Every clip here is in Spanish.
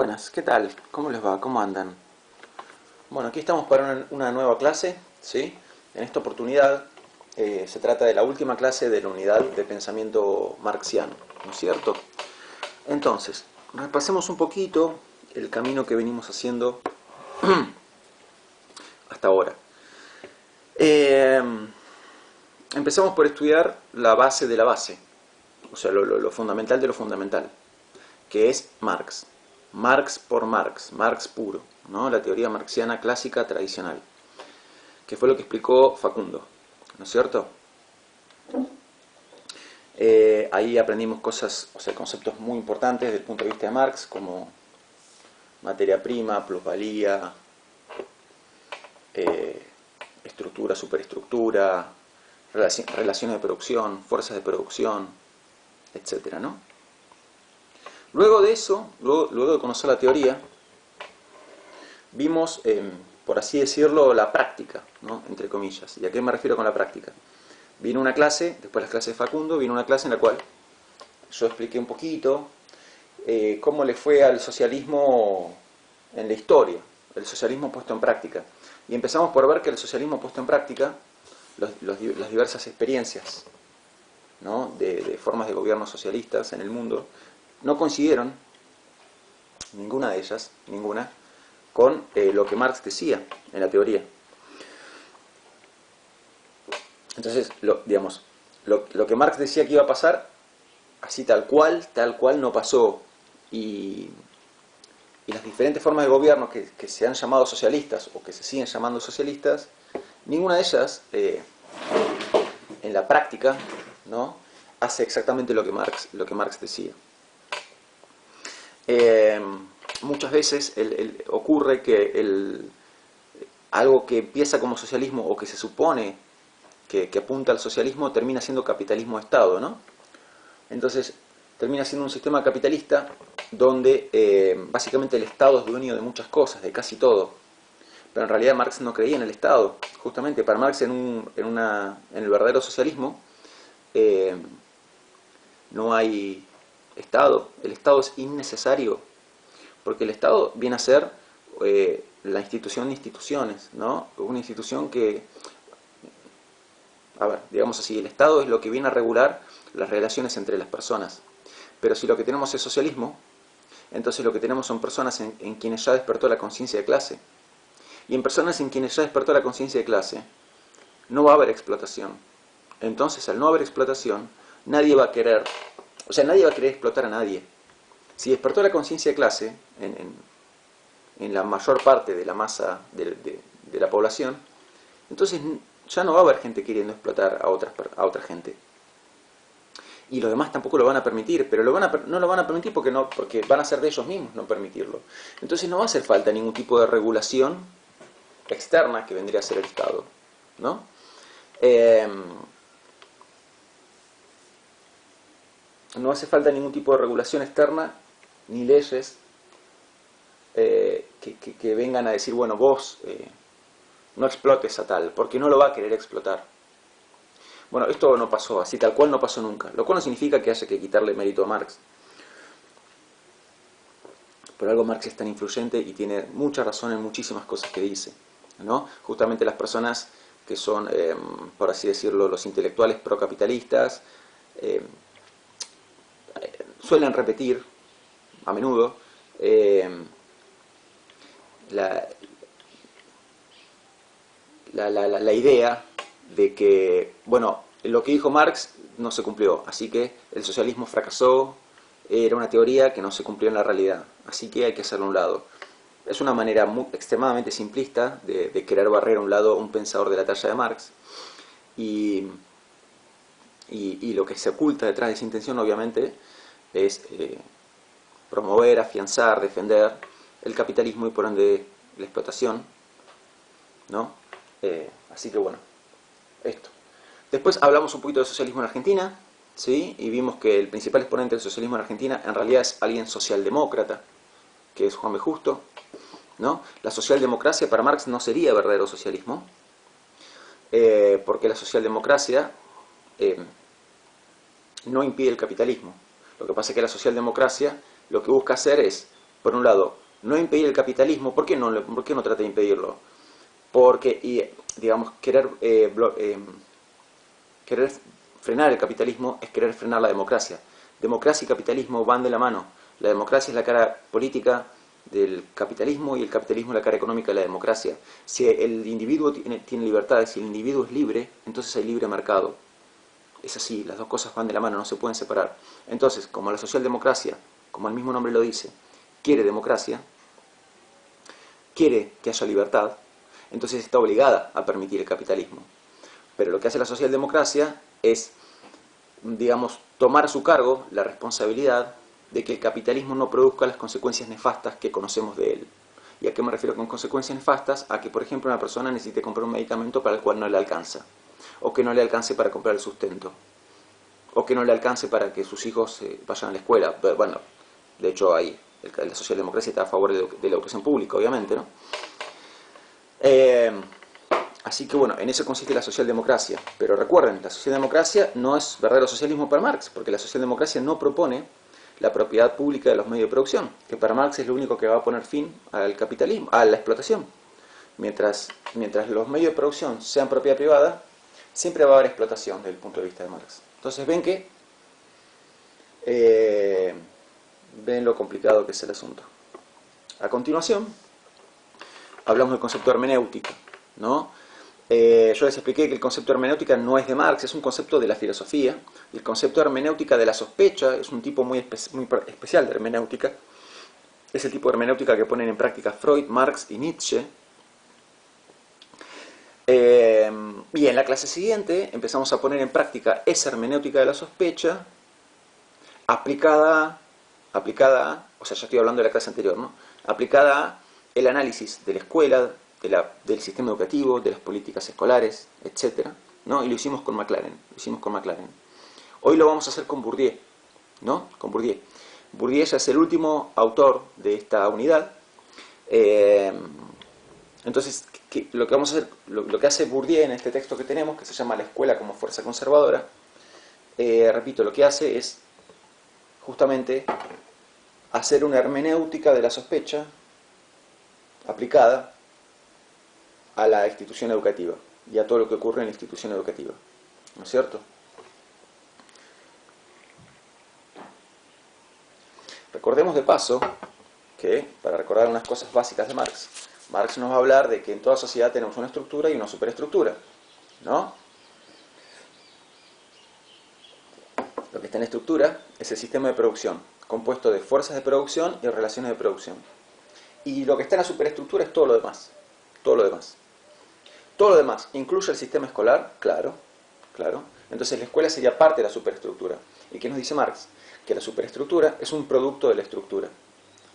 Buenas, ¿qué tal? ¿Cómo les va? ¿Cómo andan? Bueno, aquí estamos para una nueva clase, ¿sí? En esta oportunidad se trata de la última clase de la unidad de pensamiento marxiano, ¿no es cierto? Entonces, repasemos un poquito el camino que venimos haciendo hasta ahora. Eh, Empezamos por estudiar la base de la base, o sea, lo fundamental de lo fundamental, que es Marx. Marx por Marx, Marx puro, ¿no? La teoría marxiana clásica tradicional, que fue lo que explicó Facundo, ¿no es cierto? Ahí aprendimos cosas, o sea, conceptos muy importantes desde el punto de vista de Marx, como materia prima, plusvalía, estructura, superestructura, relaciones de producción, fuerzas de producción, etcétera, ¿no? Luego de eso, luego de conocer la teoría, vimos, por así decirlo, la práctica, ¿no? Entre comillas. ¿Y a qué me refiero con la práctica? Vino una clase, después de las clases de Facundo, vino una clase en la cual yo expliqué un poquito cómo le fue al socialismo en la historia, el socialismo puesto en práctica. Y empezamos por ver que el socialismo puesto en práctica, las diversas experiencias, ¿no? de formas de gobierno socialistas en el mundo, no coincidieron, ninguna de ellas, ninguna, con lo que Marx decía en la teoría. Entonces, lo que Marx decía que iba a pasar, así tal cual no pasó. Y las diferentes formas de gobierno que se han llamado socialistas o que se siguen llamando socialistas, ninguna de ellas, en la práctica, ¿no? hace exactamente lo que Marx decía. Muchas veces ocurre que algo que empieza como socialismo o que se supone que apunta al socialismo termina siendo capitalismo de Estado, ¿no? Entonces termina siendo un sistema capitalista donde básicamente el Estado es dueño de muchas cosas, de casi todo. Pero en realidad Marx no creía en el Estado. Justamente para Marx en el verdadero socialismo no hay Estado. El Estado es innecesario, porque el Estado viene a ser la institución de instituciones, ¿no? Una institución que, a ver, digamos así, el Estado es lo que viene a regular las relaciones entre las personas. Pero si lo que tenemos es socialismo, entonces lo que tenemos son personas en quienes ya despertó la conciencia de clase. Y en personas en quienes ya despertó la conciencia de clase, no va a haber explotación. Entonces, al no haber explotación, nadie va a querer explotar a nadie. Si despertó la conciencia de clase en la mayor parte de la masa de la población, entonces ya no va a haber gente queriendo explotar a otra gente. Y los demás tampoco lo van a permitir, pero no lo van a permitir porque van a ser de ellos mismos no permitirlo. Entonces no va a hacer falta ningún tipo de regulación externa que vendría a ser el Estado, ¿no? No hace falta ningún tipo de regulación externa ni leyes que vengan a decir, bueno, vos no explotes a tal, porque no lo va a querer explotar. Bueno, esto no pasó, así tal cual no pasó nunca, lo cual no significa que haya que quitarle mérito a Marx. Por algo Marx es tan influyente y tiene mucha razón en muchísimas cosas que dice, ¿no? Justamente las personas que son, por así decirlo, los intelectuales procapitalistas, suelen repetir a menudo la idea de que, bueno, lo que dijo Marx no se cumplió, así que el socialismo fracasó, era una teoría que no se cumplió en la realidad, así que hay que hacerlo a un lado. Es una manera extremadamente simplista de querer barrer a un lado un pensador de la talla de Marx, y lo que se oculta detrás de esa intención, obviamente, es promover, afianzar, defender el capitalismo y por ende la explotación, ¿no? Así que bueno, esto. Después hablamos un poquito del socialismo en Argentina, ¿sí? Y vimos que el principal exponente del socialismo en Argentina en realidad es alguien socialdemócrata, que es Juan B. Justo, ¿no? La socialdemocracia para Marx no sería verdadero socialismo, porque la socialdemocracia no impide el capitalismo. Lo que pasa es que la socialdemocracia lo que busca hacer es por un lado, no impedir el capitalismo. ¿Por qué no trata de impedirlo? Porque, digamos, querer frenar el capitalismo es querer frenar la democracia. Democracia y capitalismo van de la mano. La democracia es la cara política del capitalismo y el capitalismo es la cara económica de la democracia. Si el individuo tiene libertades, si el individuo es libre, entonces hay libre mercado. Es así, las dos cosas van de la mano, no se pueden separar. Entonces, como la socialdemocracia, como el mismo nombre lo dice, quiere democracia, quiere que haya libertad, entonces está obligada a permitir el capitalismo. Pero lo que hace la socialdemocracia es, digamos, tomar a su cargo la responsabilidad de que el capitalismo no produzca las consecuencias nefastas que conocemos de él. ¿Y a qué me refiero con consecuencias nefastas? A que, por ejemplo, una persona necesite comprar un medicamento para el cual no le alcanza, o que no le alcance para comprar el sustento, o que no le alcance para que sus hijos vayan a la escuela. Bueno, de hecho, ahí la socialdemocracia está a favor de la educación pública, obviamente, ¿no? Así que bueno, en eso consiste la socialdemocracia. Pero recuerden, la socialdemocracia no es verdadero socialismo para Marx, porque la socialdemocracia no propone la propiedad pública de los medios de producción, que para Marx es lo único que va a poner fin al capitalismo, a la explotación. Mientras los medios de producción sean propiedad privada, siempre va a haber explotación desde el punto de vista de Marx. Entonces ven que ven lo complicado que es el asunto. A continuación, hablamos del concepto de hermenéutica, ¿no? Yo les expliqué que el concepto de hermenéutica no es de Marx, es un concepto de la filosofía. El concepto de hermenéutica de la sospecha es un tipo muy especial de hermenéutica. Es el tipo de hermenéutica que ponen en práctica Freud, Marx y Nietzsche. Y en la clase siguiente empezamos a poner en práctica esa hermenéutica de la sospecha aplicada a, o sea, ya estoy hablando de la clase anterior, ¿no? Aplicada a el análisis de la escuela, del sistema educativo, de las políticas escolares, etc., ¿no? Y lo hicimos con McLaren. Hoy lo vamos a hacer con Bourdieu, ¿no? Con Bourdieu. Bourdieu ya es el último autor de esta unidad. Entonces, lo que vamos a hacer, lo que hace Bourdieu en este texto que tenemos, que se llama La escuela como fuerza conservadora, repito, lo que hace es justamente hacer una hermenéutica de la sospecha aplicada a la institución educativa y a todo lo que ocurre en la institución educativa, ¿no es cierto? Recordemos de paso que, para recordar unas cosas básicas de Marx, Marx nos va a hablar de que en toda sociedad tenemos una estructura y una superestructura, ¿no? Lo que está en la estructura es el sistema de producción, compuesto de fuerzas de producción y relaciones de producción. Y lo que está en la superestructura es todo lo demás. Todo lo demás. Todo lo demás, ¿incluye el sistema escolar? Claro, claro. Entonces la escuela sería parte de la superestructura. ¿Y qué nos dice Marx? Que la superestructura es un producto de la estructura.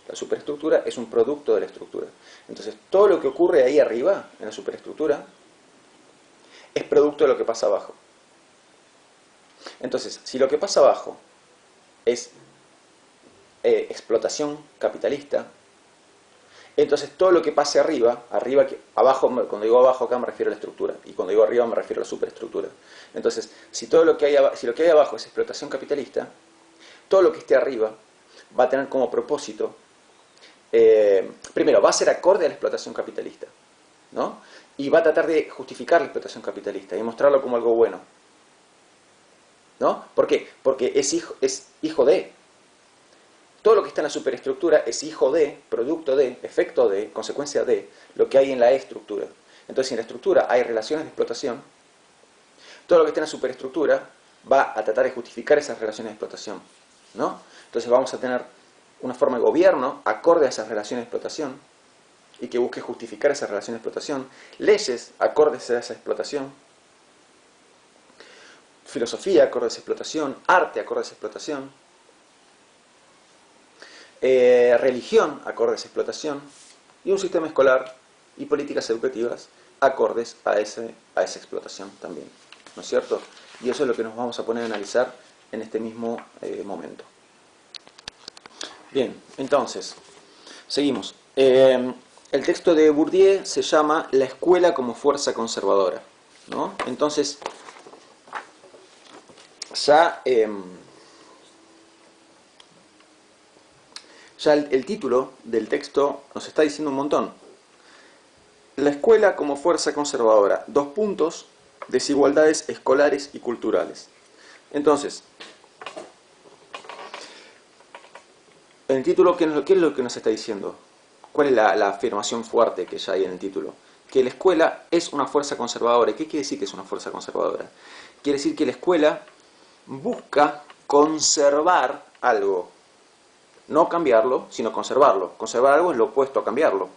La superestructura es un producto de la estructura. Entonces todo lo que ocurre ahí arriba, en la superestructura, es producto de lo que pasa abajo. Entonces, si lo que pasa abajo es explotación capitalista, entonces todo lo que pase arriba, abajo, cuando digo abajo acá me refiero a la estructura, y cuando digo arriba me refiero a la superestructura. Entonces, si lo que hay abajo es explotación capitalista, todo lo que esté arriba va a tener como propósito, primero, va a ser acorde a la explotación capitalista, ¿no? Y va a tratar de justificar la explotación capitalista y mostrarlo como algo bueno, ¿no? ¿Por qué? Porque es hijo de. Todo lo que está en la superestructura es hijo de, producto de, efecto de, consecuencia de lo que hay en la estructura. Entonces, si en la estructura hay relaciones de explotación, todo lo que está en la superestructura va a tratar de justificar esas relaciones de explotación, ¿no? Entonces vamos a tener una forma de gobierno acorde a esas relaciones de explotación y que busque justificar esas relaciones de explotación, leyes acordes a esa explotación, filosofía acorde a esa explotación, arte acorde a esa explotación, religión acorde a esa explotación y un sistema escolar y políticas educativas acordes a esa explotación también, ¿no es cierto? Y eso es lo que nos vamos a poner a analizar en este mismo momento. Bien, entonces, seguimos. El texto de Bourdieu se llama La escuela como fuerza conservadora, ¿no? Entonces, Ya el título del texto nos está diciendo un montón. La escuela como fuerza conservadora. 2 puntos, desigualdades escolares y culturales. Entonces, en el título, ¿qué es lo que nos está diciendo? ¿Cuál es la afirmación fuerte que ya hay en el título? Que la escuela es una fuerza conservadora. ¿Y qué quiere decir que es una fuerza conservadora? Quiere decir que la escuela busca conservar algo. No cambiarlo, sino conservarlo. Conservar algo es lo opuesto a cambiarlo,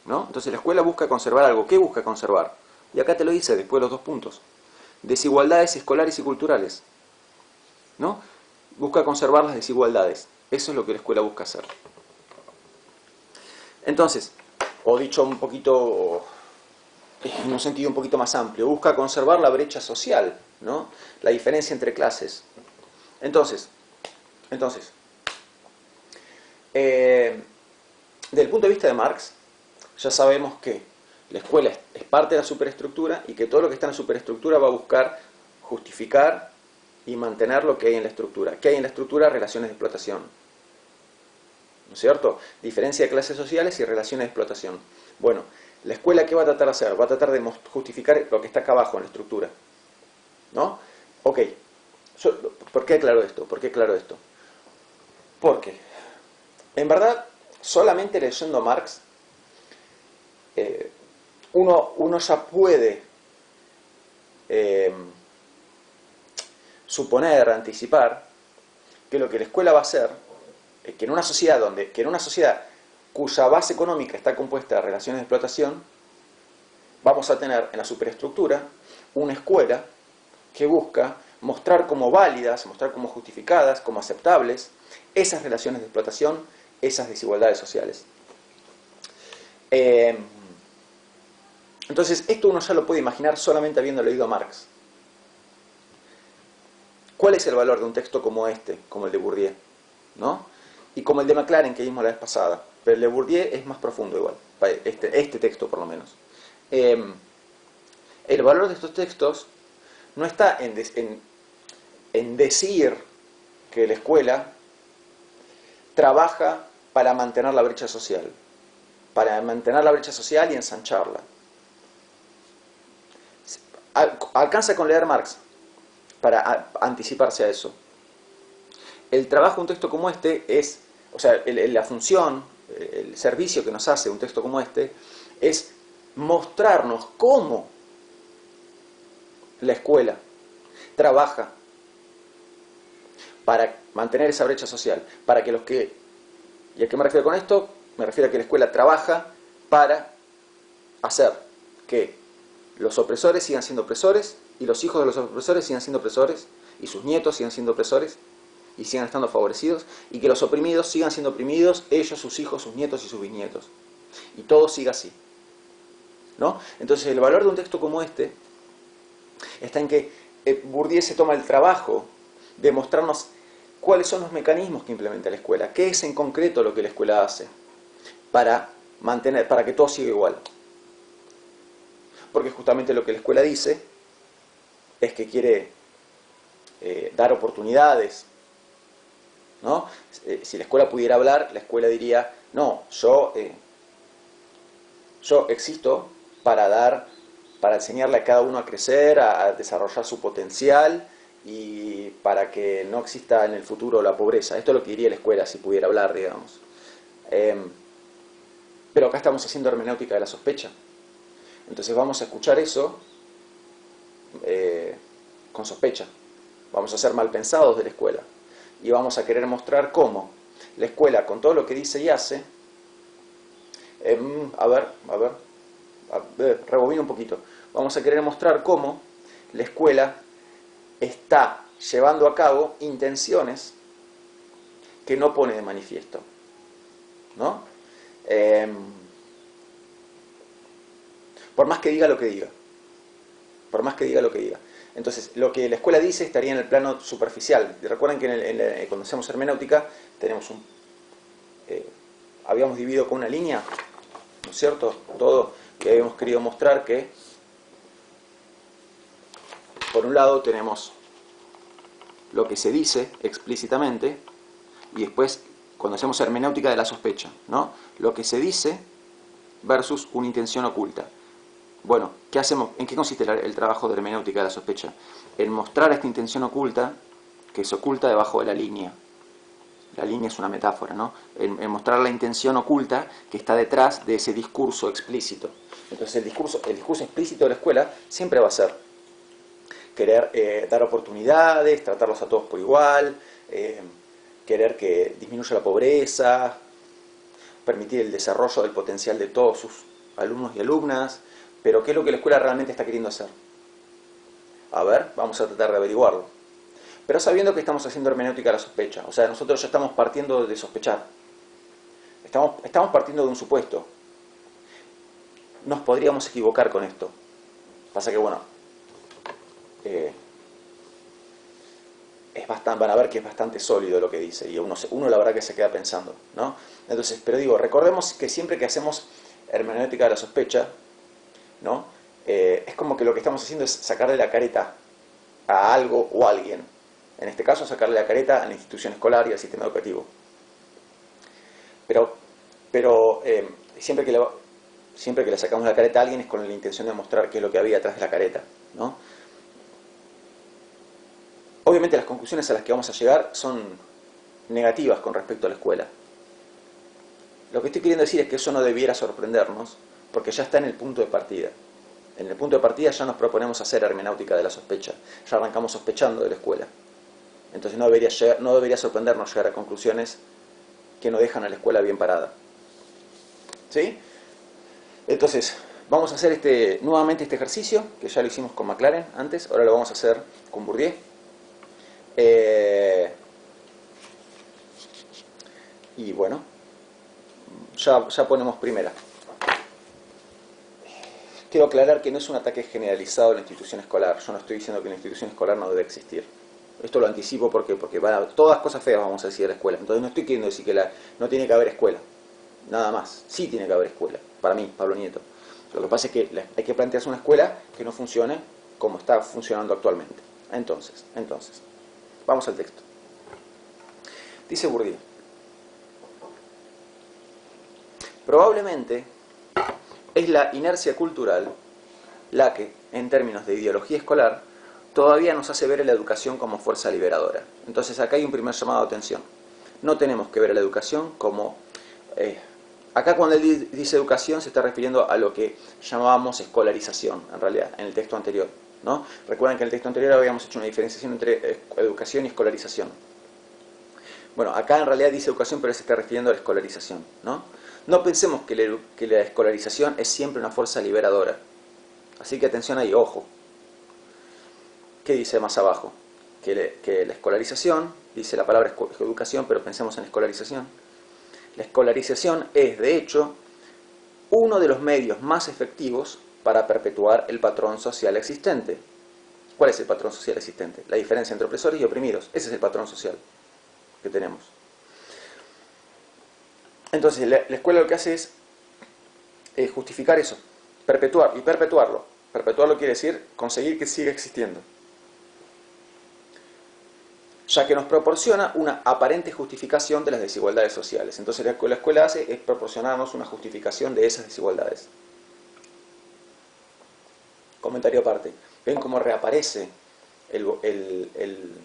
¿no? Entonces la escuela busca conservar algo. ¿Qué busca conservar? Y acá te lo dice después de los 2 puntos. Desigualdades escolares y culturales, ¿no? Busca conservar las desigualdades. Eso es lo que la escuela busca hacer. Entonces, o dicho un poquito, en un sentido un poquito más amplio, busca conservar la brecha social, ¿no? La diferencia entre clases. Entonces, desde el punto de vista de Marx, ya sabemos que la escuela es parte de la superestructura y que todo lo que está en la superestructura va a buscar justificar y mantener lo que hay en la estructura. ¿Qué hay en la estructura? Relaciones de explotación. ¿No es cierto? Diferencia de clases sociales y relaciones de explotación. Bueno, ¿la escuela qué va a tratar de hacer? Va a tratar de justificar lo que está acá abajo en la estructura, ¿no? Ok. ¿Por qué aclaro esto? ¿Por qué aclaro esto? Porque, en verdad, solamente leyendo Marx, uno ya puede suponer, anticipar, que lo que la escuela va a hacer es que en una sociedad cuya base económica está compuesta de relaciones de explotación, vamos a tener en la superestructura una escuela que busca mostrar como válidas, mostrar como justificadas, como aceptables esas relaciones de explotación, esas desigualdades sociales. Entonces, esto uno ya lo puede imaginar solamente habiendo leído a Marx. ¿Cuál es el valor de un texto como este, como el de Bourdieu, ¿no? Y como el de Maclaren que vimos la vez pasada? Pero el de Bourdieu es más profundo igual, este texto por lo menos. El valor de estos textos no está en decir que la escuela trabaja para mantener la brecha social, y ensancharla. Alcanza con leer Marx para anticiparse a eso. El trabajo de un texto como este es, o sea, la función, el servicio que nos hace un texto como este, es mostrarnos cómo la escuela trabaja para mantener esa brecha social, para que ¿y a qué me refiero con esto? Me refiero a que la escuela trabaja para hacer que los opresores sigan siendo opresores y los hijos de los opresores sigan siendo opresores y sus nietos sigan siendo opresores y sigan estando favorecidos, y que los oprimidos sigan siendo oprimidos, ellos, sus hijos, sus nietos y sus bisnietos, y todo siga así, ¿no? Entonces el valor de un texto como este está en que Bourdieu se toma el trabajo de mostrarnos cuáles son los mecanismos que implementa la escuela, qué es en concreto lo que la escuela hace para que todo siga igual. Porque justamente lo que la escuela dice es que quiere dar oportunidades, ¿no? Si la escuela pudiera hablar, la escuela diría, no, yo existo para enseñarle a cada uno a crecer, a desarrollar su potencial y para que no exista en el futuro la pobreza. Esto es lo que diría la escuela si pudiera hablar, digamos. Pero acá estamos haciendo hermenéutica de la sospecha. Entonces vamos a escuchar eso con sospecha. Vamos a ser mal pensados de la escuela. Y vamos a querer mostrar cómo la escuela, con todo lo que dice y hace, rebobino un poquito. Vamos a querer mostrar cómo la escuela está llevando a cabo intenciones que no pone de manifiesto, ¿no? Por más que diga lo que diga. Entonces, lo que la escuela dice estaría en el plano superficial. Recuerden que cuando hacemos hermenéutica tenemos habíamos dividido con una línea, ¿no es cierto? Todo, y habíamos querido mostrar que por un lado tenemos lo que se dice explícitamente y después cuando hacemos hermenéutica de la sospecha, ¿no? Lo que se dice versus una intención oculta. Bueno, ¿qué hacemos? ¿En qué consiste el trabajo de hermenéutica de la sospecha? En mostrar esta intención oculta, que se oculta debajo de la línea. La línea es una metáfora, ¿no? En mostrar la intención oculta que está detrás de ese discurso explícito. Entonces el discurso explícito de la escuela siempre va a ser querer dar oportunidades, tratarlos a todos por igual, querer que disminuya la pobreza, permitir el desarrollo del potencial de todos sus alumnos y alumnas. Pero ¿qué es lo que la escuela realmente está queriendo hacer? A ver, vamos a tratar de averiguarlo. Pero sabiendo que estamos haciendo hermenéutica de la sospecha, o sea, nosotros ya estamos partiendo de sospechar. Estamos partiendo de un supuesto. Nos podríamos equivocar con esto. Pasa que, bueno, van a ver que es bastante sólido lo que dice, y uno la verdad que se queda pensando, ¿no? Entonces, pero digo, recordemos que siempre que hacemos hermenéutica de la sospecha, ¿no? Es como que lo que estamos haciendo es sacarle la careta a algo o a alguien. En este caso, sacarle la careta a la institución escolar y al sistema educativo. Pero siempre que le sacamos la careta a alguien es con la intención de mostrar qué es lo que había atrás de la careta, ¿no? Obviamente las conclusiones a las que vamos a llegar son negativas con respecto a la escuela. Lo que estoy queriendo decir es que eso no debiera sorprendernos, porque ya está en el punto de partida. En el punto de partida ya nos proponemos hacer hermenéutica de la sospecha. Ya arrancamos sospechando de la escuela. Entonces no debería sorprendernos llegar a conclusiones que no dejan a la escuela bien parada. ¿Sí? Entonces, vamos a hacer nuevamente este ejercicio, que ya lo hicimos con Maclaren antes, ahora lo vamos a hacer con Bourdieu. Y bueno, ya ponemos primera. Quiero aclarar que no es un ataque generalizado a la institución escolar. Yo no estoy diciendo que la institución escolar no debe existir. Esto lo anticipo porque todas cosas feas vamos a decir de la escuela. Entonces no estoy queriendo decir que no tiene que haber escuela. Nada más. Sí tiene que haber escuela. Para mí, Pablo Nieto. Lo que pasa es que hay que plantearse una escuela que no funcione como está funcionando actualmente. Entonces, vamos al texto. Dice Bourdieu: probablemente es la inercia cultural la que, en términos de ideología escolar, todavía nos hace ver a la educación como fuerza liberadora. Entonces acá hay un primer llamado de atención. No tenemos que ver a la educación como... acá cuando él dice educación se está refiriendo a lo que llamábamos escolarización, en realidad, en el texto anterior, ¿no? Recuerden que en el texto anterior habíamos hecho una diferenciación entre educación y escolarización. Bueno, acá en realidad dice educación, pero se está refiriendo a la escolarización, ¿no? No pensemos que la escolarización es siempre una fuerza liberadora. Así que atención ahí, ojo. ¿Qué dice más abajo? Que la escolarización, dice la palabra educación, pero pensemos en escolarización. La escolarización es, de hecho, uno de los medios más efectivos para perpetuar el patrón social existente. ¿Cuál es el patrón social existente? La diferencia entre opresores y oprimidos. Ese es el patrón social que tenemos. Entonces, la escuela lo que hace es justificar eso, perpetuar y perpetuarlo. Perpetuarlo quiere decir conseguir que siga existiendo, ya que nos proporciona una aparente justificación de las desigualdades sociales. Entonces, lo que la escuela hace es proporcionarnos una justificación de esas desigualdades. Comentario aparte. ¿Ven cómo reaparece el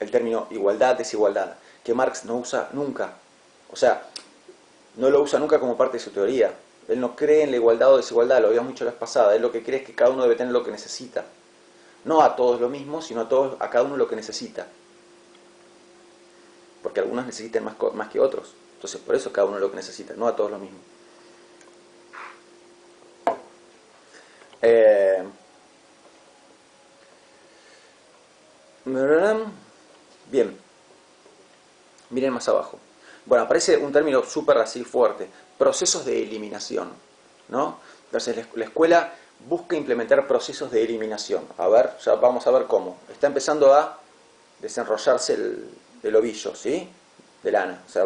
término igualdad, desigualdad, que Marx no usa nunca? O sea, no lo usa nunca como parte de su teoría. Él no cree en la igualdad o desigualdad, lo habíamos dicho la vez pasada. Él lo que cree es que cada uno debe tener lo que necesita. No a todos lo mismo, sino a cada uno lo que necesita. Porque algunos necesitan más que otros. Entonces, por eso cada uno lo que necesita, no a todos lo mismo. Bien. Miren más abajo. Bueno, aparece un término súper así fuerte. Procesos de eliminación, ¿no? Entonces, la escuela busca implementar procesos de eliminación. A ver, ya vamos a ver cómo. Está empezando a desenrollarse el ovillo, ¿sí? De lana. O sea,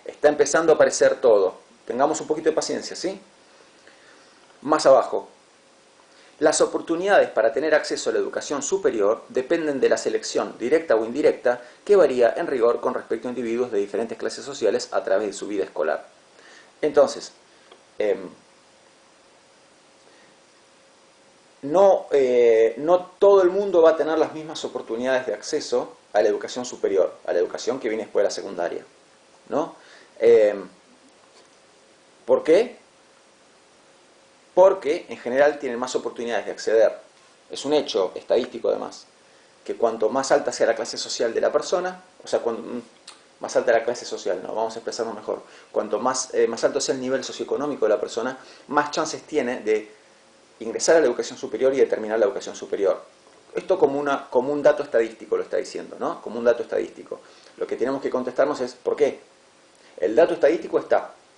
está empezando a aparecer todo. Tengamos un poquito de paciencia, ¿sí? Más abajo. Las oportunidades para tener acceso a la educación superior dependen de la selección directa o indirecta que varía en rigor con respecto a individuos de diferentes clases sociales a través de su vida escolar. Entonces, no todo el mundo va a tener las mismas oportunidades de acceso a la educación superior, a la educación que viene después de la secundaria, ¿no? ¿Por qué? Porque en general tienen más oportunidades de acceder. Es un hecho estadístico además, que cuanto más alta sea la clase social de la persona, o sea, más alta la clase social, no, vamos a expresarlo mejor, cuanto más alto sea el nivel socioeconómico de la persona, más chances tiene de ingresar a la educación superior y de terminar la educación superior. Esto como un dato estadístico lo está diciendo, ¿no? Como un dato estadístico. Lo que tenemos que contestarnos es ¿por qué? El dato estadístico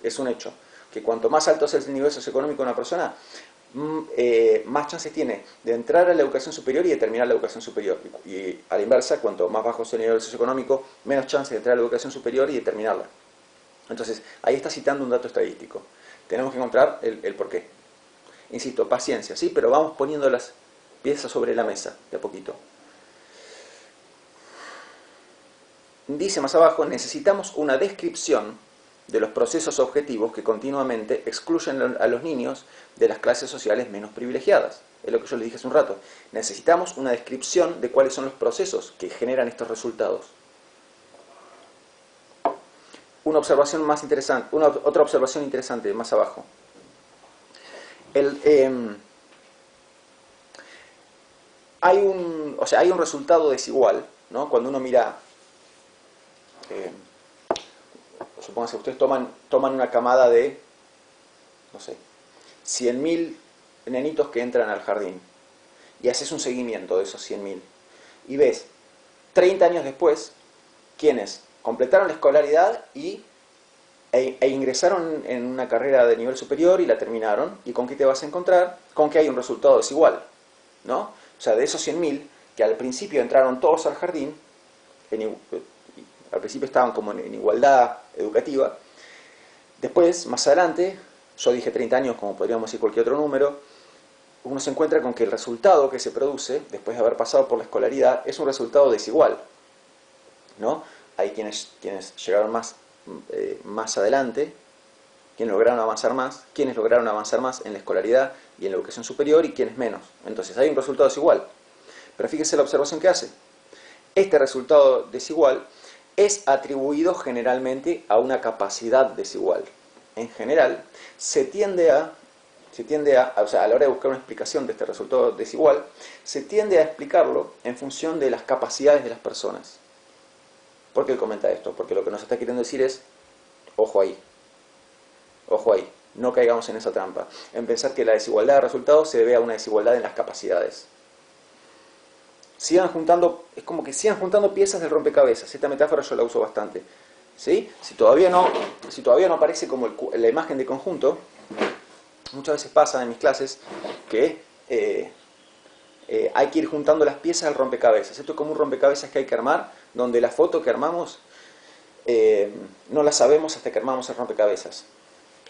es un hecho, que cuanto más alto sea el nivel socioeconómico de una persona, más chances tiene de entrar a la educación superior y de terminar la educación superior. Y a la inversa, cuanto más bajo sea el nivel socioeconómico, menos chances de entrar a la educación superior y de terminarla. Entonces, ahí está citando un dato estadístico. Tenemos que encontrar el por qué. Insisto, paciencia, ¿sí? Pero vamos poniendo las piezas sobre la mesa, de a poquito. Dice más abajo, necesitamos una descripción de los procesos objetivos que continuamente excluyen a los niños de las clases sociales menos privilegiadas. Es lo que yo les dije hace un rato. Necesitamos una descripción de cuáles son los procesos que generan estos resultados. Una observación más interesante, otra observación interesante más abajo. Hay un resultado desigual, ¿no? Cuando uno mira, supónganse, ustedes toman una camada de, no sé, 100.000 nenitos que entran al jardín y haces un seguimiento de esos 100.000 y ves 30 años después quienes completaron la escolaridad e ingresaron en una carrera de nivel superior y la terminaron. ¿Y con qué te vas a encontrar? Con que hay un resultado desigual, ¿no? O sea, de esos 100.000 que al principio entraron todos al jardín, al principio estaban como en igualdad educativa, después, más adelante, yo dije 30 años, como podríamos decir cualquier otro número, uno se encuentra con que el resultado que se produce, después de haber pasado por la escolaridad, es un resultado desigual, ¿no? Hay quienes llegaron más adelante, quienes lograron avanzar más en la escolaridad y en la educación superior y quienes menos. Entonces hay un resultado desigual. Pero fíjese la observación que hace. Este resultado desigual es atribuido generalmente a una capacidad desigual. En general, se tiende a la hora de buscar una explicación de este resultado desigual, se tiende a explicarlo en función de las capacidades de las personas. ¿Por qué él comenta esto? Porque lo que nos está queriendo decir es, ojo ahí, no caigamos en esa trampa, en pensar que la desigualdad de resultados se debe a una desigualdad en las capacidades. Es como que sigan juntando piezas del rompecabezas. Esta metáfora yo la uso bastante, ¿sí? Si todavía no aparece como la imagen de conjunto, muchas veces pasa en mis clases que hay que ir juntando las piezas del rompecabezas. Esto es como un rompecabezas que hay que armar, donde la foto que armamos no la sabemos hasta que armamos el rompecabezas.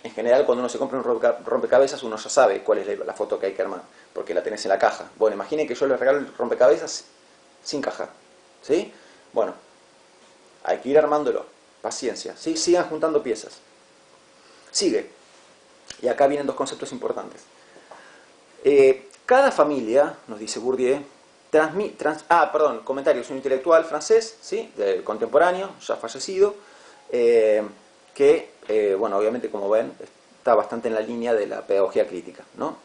En general, cuando uno se compra un rompecabezas, uno ya sabe cuál es la foto que hay que armar, porque la tenés en la caja. Bueno, imaginen que yo les regalo el rompecabezas sin caja, ¿sí? Bueno, hay que ir armándolo, paciencia, ¿sí? Sigan juntando piezas. Sigue, y acá vienen dos conceptos importantes. Cada familia, nos dice Bourdieu, comentario, es un intelectual francés, ¿sí? Contemporáneo, ya fallecido, que, bueno, obviamente, como ven, está bastante en la línea de la pedagogía crítica, ¿no?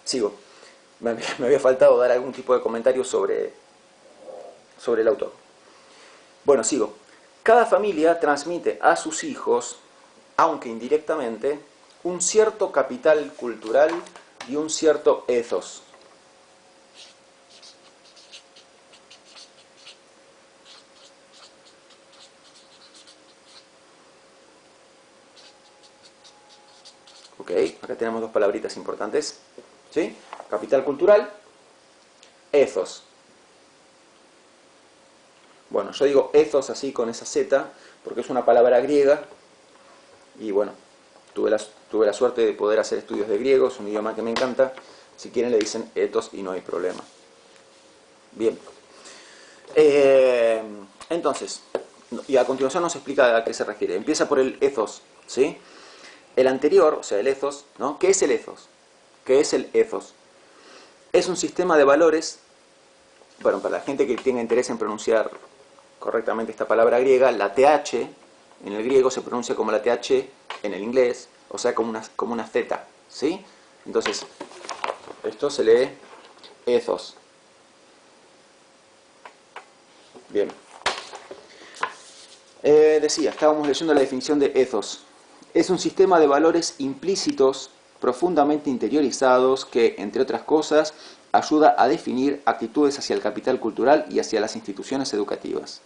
Sigo. Me había faltado dar algún tipo de comentario sobre el autor. Bueno, sigo. Cada familia transmite a sus hijos, aunque indirectamente, un cierto capital cultural y un cierto ethos. Ok, acá tenemos dos palabritas importantes, ¿sí? Capital cultural, ethos. Bueno, yo digo ethos así con esa Z, porque es una palabra griega, y bueno, tuve la suerte de poder hacer estudios de griego, es un idioma que me encanta, Si quieren le dicen ethos y no hay problema. Bien. Entonces, y a continuación nos explica a qué se refiere. Empieza por el ethos, ¿sí? El anterior, o sea, el ethos, ¿no? ¿Qué es el ethos? ¿Qué es el ethos? Es un sistema de valores, bueno, para la gente que tenga interés en pronunciar correctamente esta palabra griega, la TH en el griego se pronuncia como la TH en el inglés, o sea, como una Z, ¿sí? Entonces, esto se lee ethos. Bien. Decía, estábamos leyendo la definición de ethos. Es un sistema de valores implícitos, profundamente interiorizados, que, entre otras cosas, ayuda a definir actitudes hacia el capital cultural y hacia las instituciones educativas.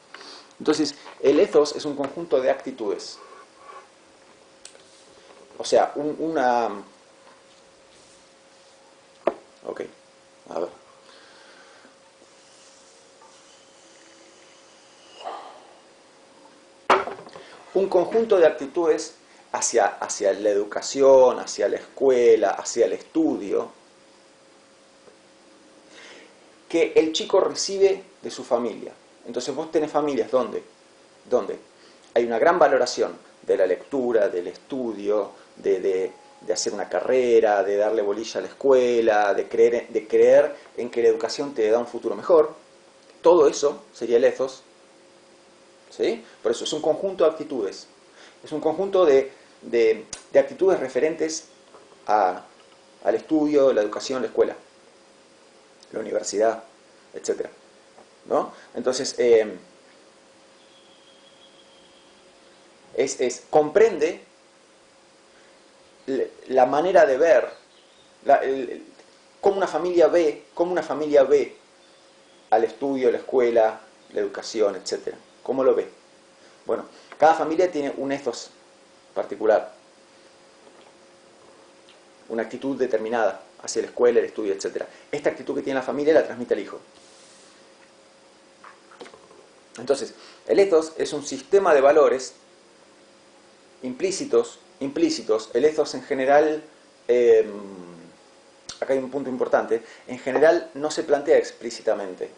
Entonces, el ethos es un conjunto de actitudes. O sea, Ok, a ver. Un conjunto de actitudes hacia la educación, hacia la escuela, hacia el estudio, que el chico recibe de su familia. Entonces vos tenés familias donde hay una gran valoración de la lectura, del estudio, de hacer una carrera, de darle bolilla a la escuela, de creer en que la educación te da un futuro mejor. Todo eso sería el ethos, ¿sí? Por eso es un conjunto de actitudes. Es un conjunto de actitudes referentes al estudio, la educación, la escuela, la universidad, etc. ¿No? Entonces, comprende la manera de ver, cómo una familia ve al estudio, la escuela, la educación, etc. ¿Cómo lo ve? Bueno, cada familia tiene un ethos particular, una actitud determinada hacia la escuela, el estudio, etc. Esta actitud que tiene la familia la transmite al hijo. Entonces, el ethos es un sistema de valores implícitos. El ethos en general, acá hay un punto importante, en general no se plantea explícitamente,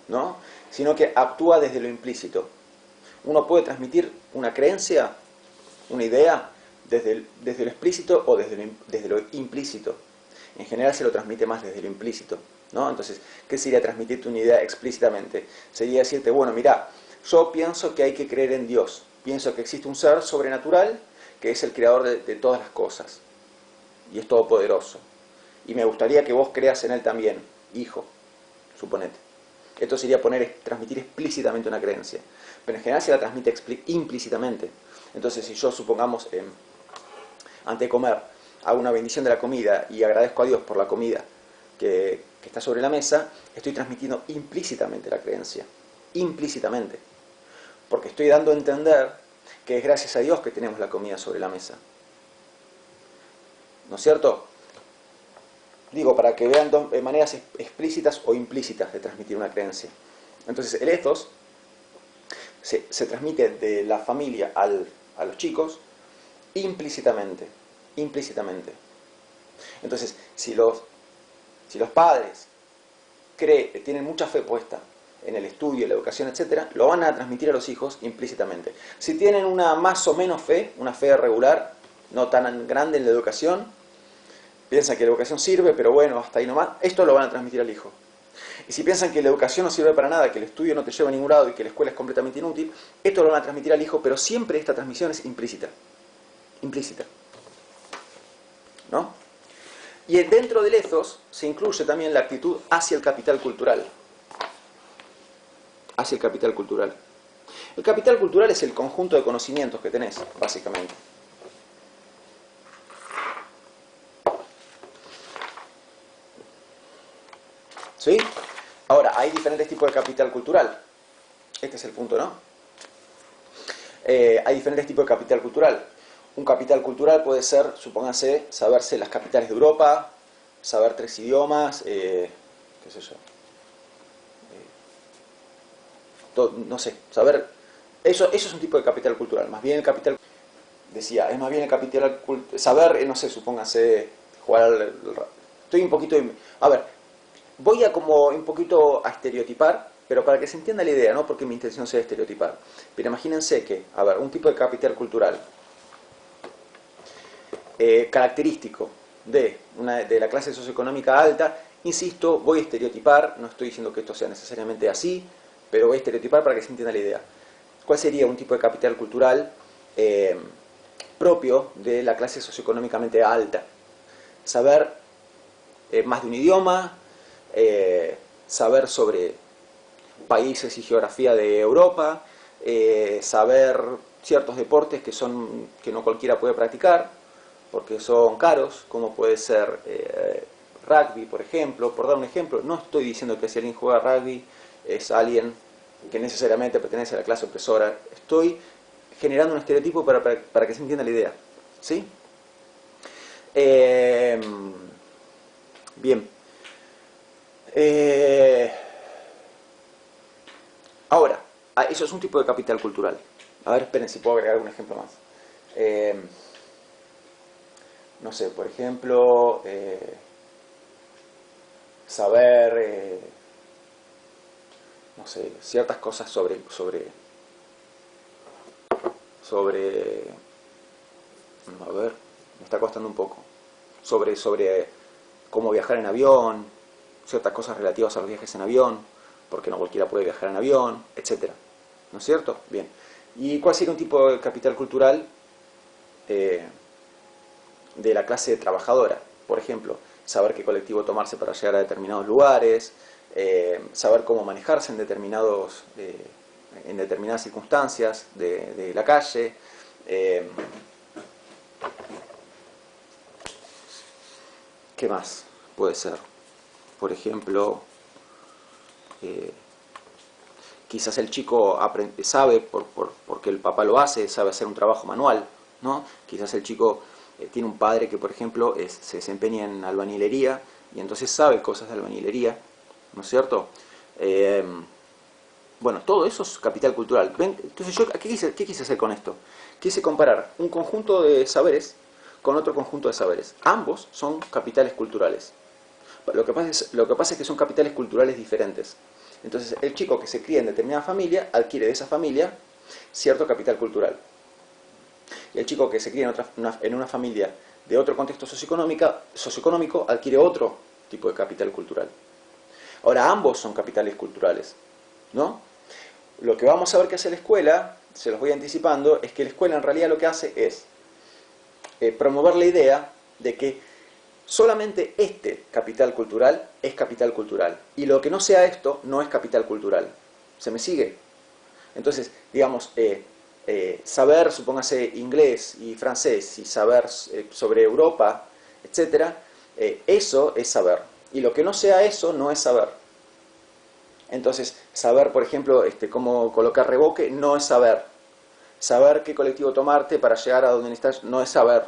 ¿no? Sino que actúa desde lo implícito. Uno puede transmitir una creencia, una idea, desde lo explícito o desde lo implícito. En general se lo transmite más desde lo implícito, ¿no? Entonces, ¿qué sería transmitirte una idea explícitamente? Sería decirte, bueno, mirá, yo pienso que hay que creer en Dios. Pienso que existe un ser sobrenatural que es el creador de todas las cosas. Y es todopoderoso. Y me gustaría que vos creas en Él también, hijo, suponete. Esto sería transmitir explícitamente una creencia. Pero en general se la transmite implícitamente. Entonces, si yo, supongamos, antes de comer, hago una bendición de la comida y agradezco a Dios por la comida que está sobre la mesa, estoy transmitiendo implícitamente la creencia. Implícitamente. Porque estoy dando a entender que es gracias a Dios que tenemos la comida sobre la mesa. ¿No es cierto? Digo, para que vean dos maneras explícitas o implícitas de transmitir una creencia. Entonces, el ethos se transmite de la familia a los chicos implícitamente. Entonces, si los padres tienen mucha fe puesta en el estudio, la educación, etc., lo van a transmitir a los hijos implícitamente. Si tienen una más o menos fe, una fe regular, no tan grande en la educación, piensan que la educación sirve, pero bueno, hasta ahí nomás, esto lo van a transmitir al hijo. Y si piensan que la educación no sirve para nada, que el estudio no te lleva a ningún lado y que la escuela es completamente inútil, esto lo van a transmitir al hijo, pero siempre esta transmisión es implícita. ¿No? Y dentro del ethos se incluye también la actitud hacia el capital cultural. El capital cultural es el conjunto de conocimientos que tenés, básicamente. ¿Sí? Ahora, hay diferentes tipos de capital cultural. Este es el punto, ¿no? Hay diferentes tipos de capital cultural. Un capital cultural puede ser, supóngase, saberse las capitales de Europa, saber 3 idiomas, qué sé yo. No sé, saber. Eso es un tipo de capital cultural. Más bien el capital. Decía, es más bien el capital. Saber, no sé, supóngase, jugar Estoy un poquito... A ver, voy a como un poquito a estereotipar, pero para que se entienda la idea, no porque mi intención sea estereotipar. Pero imagínense que, a ver, un tipo de capital cultural característico de la clase socioeconómica alta, insisto, voy a estereotipar, no estoy diciendo que esto sea necesariamente así, pero voy a estereotipar para que se entienda la idea. ¿Cuál sería un tipo de capital cultural propio de la clase socioeconómicamente alta? Saber más de un idioma, saber sobre países y geografía de Europa, saber ciertos deportes que no cualquiera puede practicar, porque son caros, como puede ser rugby, por ejemplo. Por dar un ejemplo, no estoy diciendo que si alguien juega rugby es alguien que necesariamente pertenece a la clase opresora. Estoy generando un estereotipo para que se entienda la idea. ¿Sí? Bien. Ahora, eso es un tipo de capital cultural. A ver, esperen si puedo agregar un ejemplo más. No sé, por ejemplo, saber, no sé, ciertas cosas sobre, a ver, me está costando un poco, sobre cómo viajar en avión, ciertas cosas relativas a los viajes en avión, porque no cualquiera puede viajar en avión, etcétera. ¿No es cierto? Bien. ¿Y cuál sería un tipo de capital cultural de la clase trabajadora? Por ejemplo, saber qué colectivo tomarse para llegar a determinados lugares, saber cómo manejarse en determinadas circunstancias de la calle. ¿Qué más puede ser? Por ejemplo, quizás el chico sabe, porque el papá lo hace, sabe hacer un trabajo manual, ¿no? Quizás el chico tiene un padre que, por ejemplo, se desempeña en albañilería y entonces sabe cosas de albañilería, ¿no es cierto? Bueno, todo eso es capital cultural. ¿Ven? Entonces, ¿qué quise hacer con esto? Quise comparar un conjunto de saberes con otro conjunto de saberes. Ambos son capitales culturales. Lo que pasa es que son capitales culturales diferentes. Entonces, el chico que se cría en determinada familia adquiere de esa familia cierto capital cultural. Y el chico que se cría en una familia de otro contexto socioeconómico adquiere otro tipo de capital cultural. Ahora, ambos son capitales culturales, ¿no? Lo que vamos a ver que hace la escuela, se los voy anticipando, es que la escuela en realidad lo que hace es promover la idea de que solamente este capital cultural es capital cultural. Y lo que no sea esto no es capital cultural. ¿Se me sigue? Entonces, digamos, saber, supóngase, inglés y francés y saber sobre Europa, etc., eso es saber. Y lo que no sea eso no es saber. Entonces, saber, por ejemplo, cómo colocar reboque no es saber. Saber qué colectivo tomarte para llegar a donde estás no es saber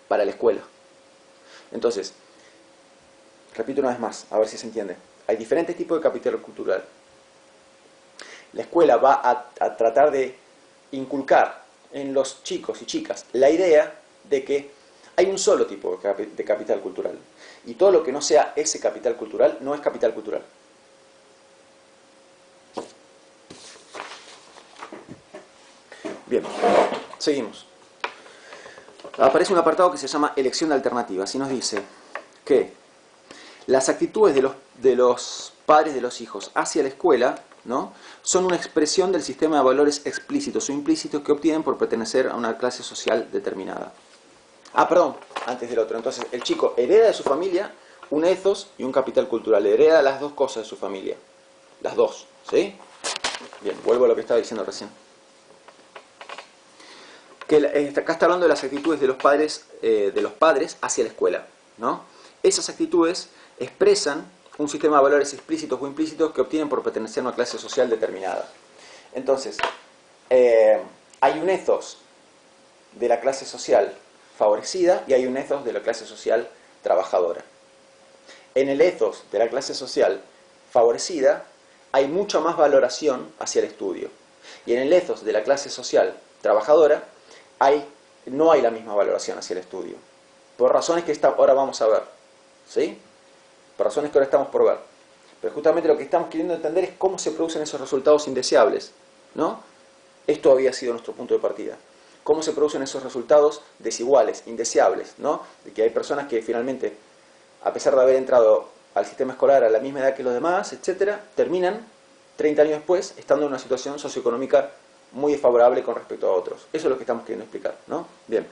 para la escuela. Entonces, repito una vez más, a ver si se entiende. Hay diferentes tipos de capital cultural. La escuela va a tratar de inculcar en los chicos y chicas la idea de que hay un solo tipo de capital cultural. Y todo lo que no sea ese capital cultural no es capital cultural. Bien, seguimos. Aparece un apartado que se llama elección de alternativas y nos dice que las actitudes de los padres de los hijos hacia la escuela, ¿no?, son una expresión del sistema de valores explícitos o implícitos que obtienen por pertenecer a una clase social determinada. Perdón, antes del otro. Entonces, el chico hereda de su familia un ethos y un capital cultural. Hereda las dos cosas de su familia. Las dos, ¿sí? Bien, vuelvo a lo que estaba diciendo recién. Acá está hablando de las actitudes de los padres hacia la escuela, ¿no? Esas actitudes expresan un sistema de valores explícitos o implícitos que obtienen por pertenecer a una clase social determinada. Entonces, hay un ethos de la clase social favorecida y hay un ethos de la clase social trabajadora. En el ethos de la clase social favorecida hay mucha más valoración hacia el estudio. Y en el ethos de la clase social trabajadora no hay la misma valoración hacia el estudio. Por razones que ahora vamos a ver. ¿sí? Por razones que ahora estamos por ver. Pero justamente lo que estamos queriendo entender es cómo se producen esos resultados indeseables, ¿no? Esto había sido nuestro punto de partida. Cómo se producen esos resultados desiguales, indeseables, ¿no? De que hay personas que finalmente, a pesar de haber entrado al sistema escolar a la misma edad que los demás, etcétera, terminan 30 años después estando en una situación socioeconómica muy desfavorable con respecto a otros. Eso es lo que estamos queriendo explicar, ¿no? Bien.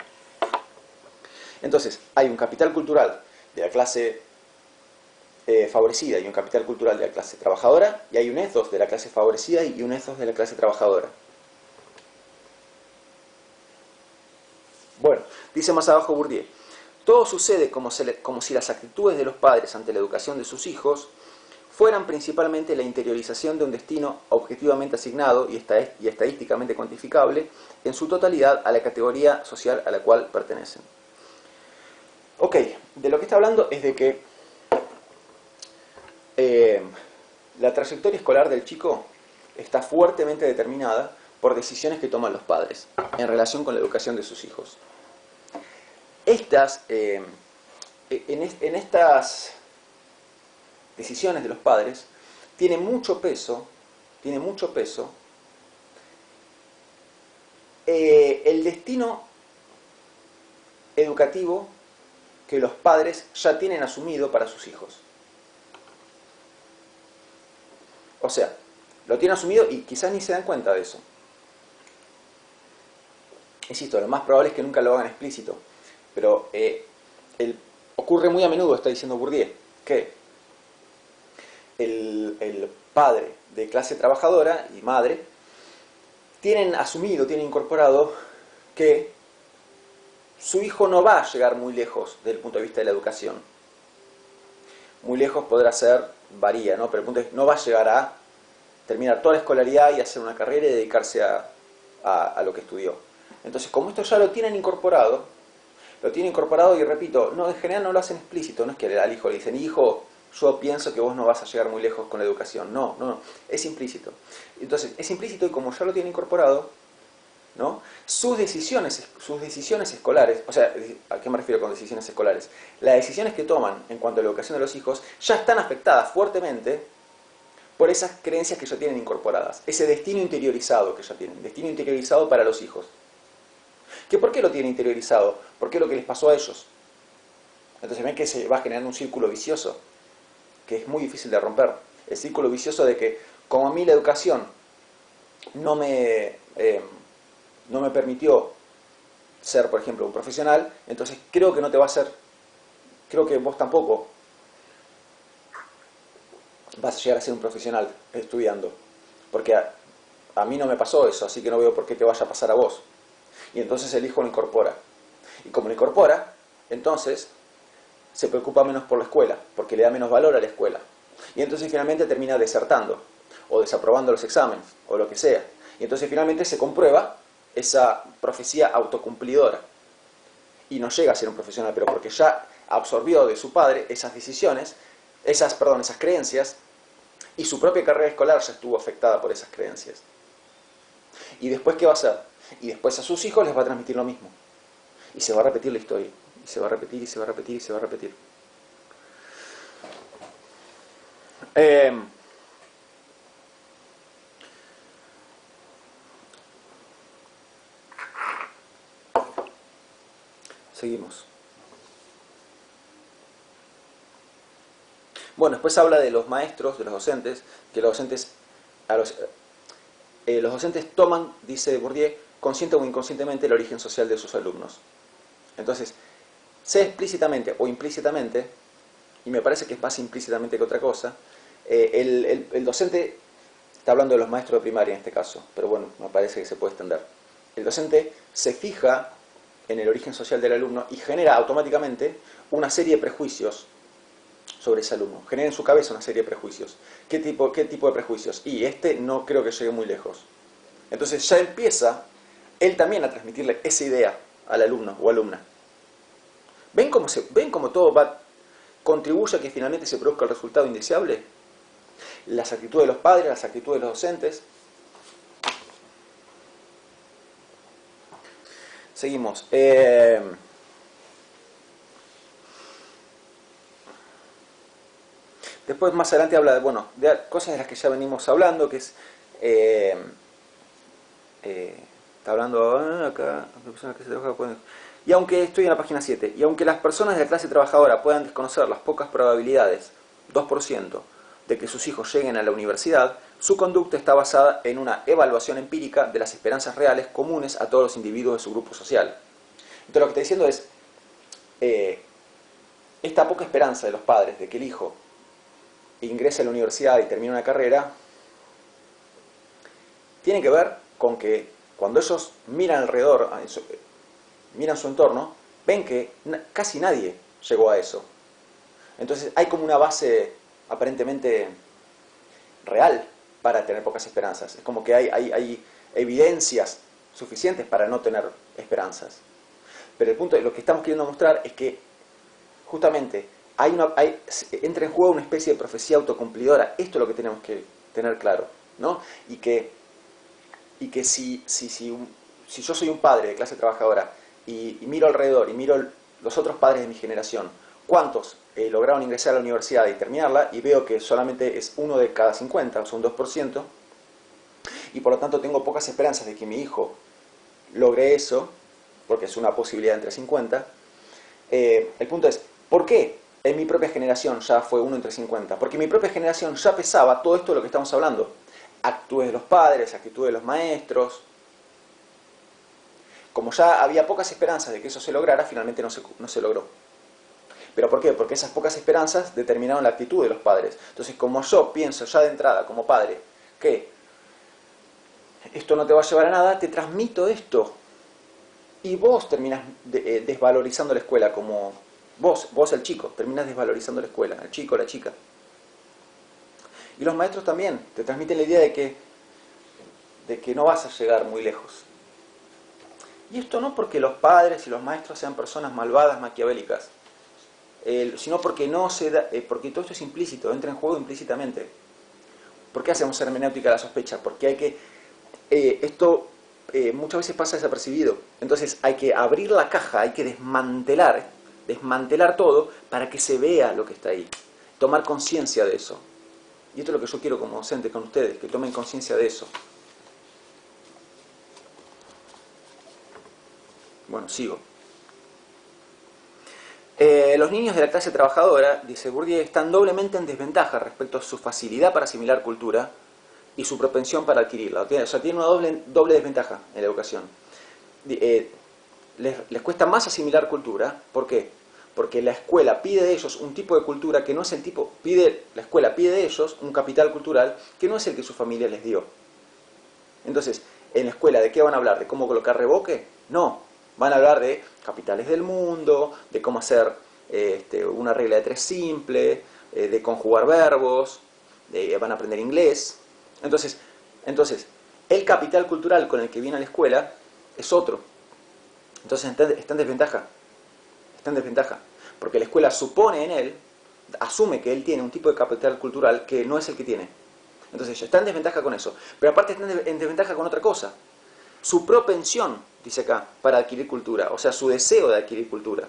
Entonces, hay un capital cultural de la clase favorecida y un capital cultural de la clase trabajadora, y hay un ethos de la clase favorecida y un ethos de la clase trabajadora. Bueno, dice más abajo Bourdieu, todo sucede como si las actitudes de los padres ante la educación de sus hijos fueran principalmente la interiorización de un destino objetivamente asignado y estadísticamente cuantificable en su totalidad a la categoría social a la cual pertenecen. Ok, de lo que está hablando es de que la trayectoria escolar del chico está fuertemente determinada por decisiones que toman los padres en relación con la educación de sus hijos. En estas decisiones de los padres tiene mucho peso el destino educativo que los padres ya tienen asumido para sus hijos. O sea, lo tienen asumido y quizás ni se dan cuenta de eso. Insisto, lo más probable es que nunca lo hagan explícito, pero ocurre muy a menudo, está diciendo Bourdieu, que el padre de clase trabajadora y madre tienen asumido, tienen incorporado que su hijo no va a llegar muy lejos desde el punto de vista de la educación. Muy lejos podrá ser, varía, ¿no? Pero el punto es, no va a llegar a terminar toda la escolaridad y hacer una carrera y dedicarse a lo que estudió. Entonces, como esto ya lo tienen incorporado y repito, no, en general no lo hacen explícito, no es que al hijo le dicen, hijo, yo pienso que vos no vas a llegar muy lejos con la educación. No, es implícito. Entonces, es implícito y como ya lo tienen incorporado, ¿no? Sus decisiones escolares, o sea, ¿a qué me refiero con decisiones escolares? Las decisiones que toman en cuanto a la educación de los hijos ya están afectadas fuertemente por esas creencias que ya tienen incorporadas, ese destino interiorizado que ya tienen, destino interiorizado para los hijos. ¿Que por qué lo tienen interiorizado? Porque es lo que les pasó a ellos. Entonces ven que se va generando un círculo vicioso, que es muy difícil de romper. El círculo vicioso de que, como a mí la educación no me permitió ser, por ejemplo, un profesional, entonces creo que no te va a ser, creo que vos tampoco vas a llegar a ser un profesional estudiando, porque a mí no me pasó eso, así que no veo por qué te vaya a pasar a vos. Y entonces el hijo lo incorpora. Y como lo incorpora, entonces se preocupa menos por la escuela, porque le da menos valor a la escuela. Y entonces finalmente termina desertando, o desaprobando los exámenes, o lo que sea. Y entonces finalmente se comprueba esa profecía autocumplidora. Y no llega a ser un profesional, pero porque ya absorbió de su padre esas decisiones, esas creencias, y su propia carrera escolar ya estuvo afectada por esas creencias. ¿Y después qué va a hacer? Y después a sus hijos les va a transmitir lo mismo. Y se va a repetir la historia. Y se va a repetir, y se va a repetir, y se va a repetir. Seguimos. Bueno, después habla de los maestros, de los docentes, que los docentes toman, dice Bourdieu, consciente o inconscientemente el origen social de sus alumnos. Entonces, sea explícitamente o implícitamente, y me parece que es más implícitamente que otra cosa, el docente, está hablando de los maestros de primaria en este caso, pero bueno, me parece que se puede extender. El docente se fija en el origen social del alumno y genera automáticamente una serie de prejuicios sobre ese alumno. Genera en su cabeza una serie de prejuicios. ¿Qué tipo de prejuicios? Y no creo que llegue muy lejos. Entonces ya empieza él también a transmitirle esa idea al alumno o alumna. ¿Ven cómo todo contribuye a que finalmente se produzca el resultado indeseable? Las actitudes de los padres, las actitudes de los docentes. Seguimos. Después más adelante habla de, bueno, de cosas de las que ya venimos hablando, que es... está hablando acá, personas que se trabajan pueden... Y aunque estoy en la página 7, y aunque las personas de la clase trabajadora puedan desconocer las pocas probabilidades, 2%, de que sus hijos lleguen a la universidad, su conducta está basada en una evaluación empírica de las esperanzas reales comunes a todos los individuos de su grupo social. Entonces lo que está diciendo es, esta poca esperanza de los padres de que el hijo ingrese a la universidad y termine una carrera, tiene que ver con que cuando ellos miran alrededor, miran su entorno, ven que casi nadie llegó a eso. Entonces hay como una base aparentemente real para tener pocas esperanzas. Es como que hay evidencias suficientes para no tener esperanzas. Pero el punto de lo que estamos queriendo mostrar es que justamente entra en juego una especie de profecía autocumplidora. Esto es lo que tenemos que tener claro, ¿no? Y que si yo soy un padre de clase trabajadora y miro alrededor y miro los otros padres de mi generación, ¿cuántos lograron ingresar a la universidad y terminarla? Y veo que solamente es 1 de cada 50, o sea, un 2%, y por lo tanto tengo pocas esperanzas de que mi hijo logre eso, porque es una posibilidad entre 50. El punto es, ¿por qué en mi propia generación ya fue 1 entre 50? Porque en mi propia generación ya pesaba todo esto de lo que estamos hablando. Actitudes de los padres, actitudes de los maestros. Como ya había pocas esperanzas de que eso se lograra, finalmente no se logró. ¿Pero por qué? Porque esas pocas esperanzas determinaron la actitud de los padres. Entonces, como yo pienso ya de entrada, como padre, que esto no te va a llevar a nada, te transmito esto. Y vos terminás desvalorizando la escuela, como vos el chico, terminás desvalorizando la escuela, el chico, la chica. Y los maestros también te transmiten la idea de que no vas a llegar muy lejos. Y esto no porque los padres y los maestros sean personas malvadas, maquiavélicas, sino porque porque todo esto es implícito, entra en juego implícitamente. ¿Por qué hacemos hermenéutica a la sospecha? Porque hay que... esto muchas veces pasa desapercibido. Entonces hay que abrir la caja, hay que desmantelar todo para que se vea lo que está ahí. Tomar conciencia de eso. Y esto es lo que yo quiero como docente con ustedes, que tomen conciencia de eso. Bueno, sigo. Los niños de la clase trabajadora, dice Bourdieu, están doblemente en desventaja respecto a su facilidad para asimilar cultura y su propensión para adquirirla. O sea, tienen una doble desventaja en la educación. Les cuesta más asimilar cultura. ¿Por qué? Porque la escuela pide de ellos un tipo de cultura que no es el tipo... La escuela pide de ellos un capital cultural que no es el que su familia les dio. Entonces, en la escuela, ¿de qué van a hablar? ¿De cómo colocar reboque? No. Van a hablar de capitales del mundo, de cómo hacer una regla de 3 simple, de conjugar verbos, van a aprender inglés. Entonces, el capital cultural con el que viene a la escuela es otro. Entonces está en desventaja. Está en desventaja. Porque la escuela supone en él, asume que él tiene un tipo de capital cultural que no es el que tiene. Entonces está en desventaja con eso. Pero aparte está en desventaja con otra cosa. Su propensión, dice acá, para adquirir cultura. O sea, su deseo de adquirir cultura.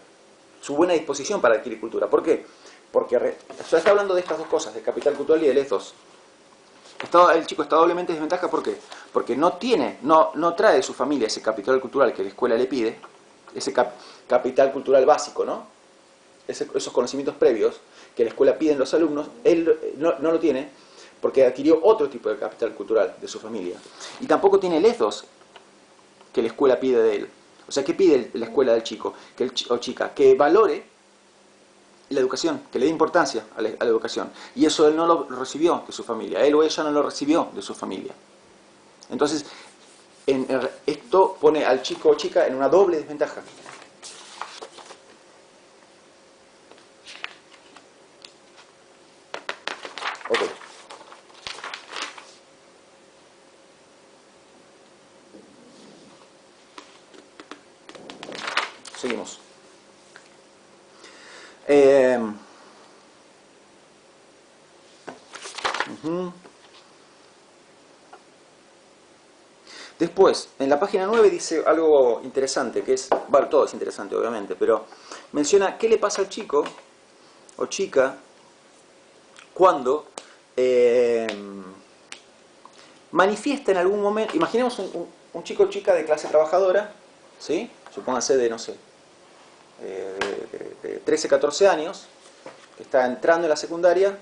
Su buena disposición para adquirir cultura. ¿Por qué? Porque está hablando de estas dos cosas, del capital cultural y del ethos. El chico está doblemente en desventaja, ¿por qué? Porque no trae de su familia ese capital cultural que la escuela le pide, ese capital cultural básico, ¿no? Esos conocimientos previos que la escuela pide en los alumnos, él no lo tiene porque adquirió otro tipo de capital cultural de su familia. Y tampoco tiene el ethos que la escuela pide de él. O sea, ¿qué pide la escuela del chico o chica? Que valore la educación, que le dé importancia a la educación. Y eso él no lo recibió de su familia. Él o ella no lo recibió de su familia. Entonces, esto pone al chico o chica en una doble desventaja. Ok. Seguimos. Después, en la página 9 dice algo interesante, que es, bueno, todo es interesante obviamente, pero menciona qué le pasa al chico o chica cuando manifiesta en algún momento, imaginemos un chico o chica de clase trabajadora, ¿sí? Supóngase de, no sé, de 13, 14 años, que está entrando en la secundaria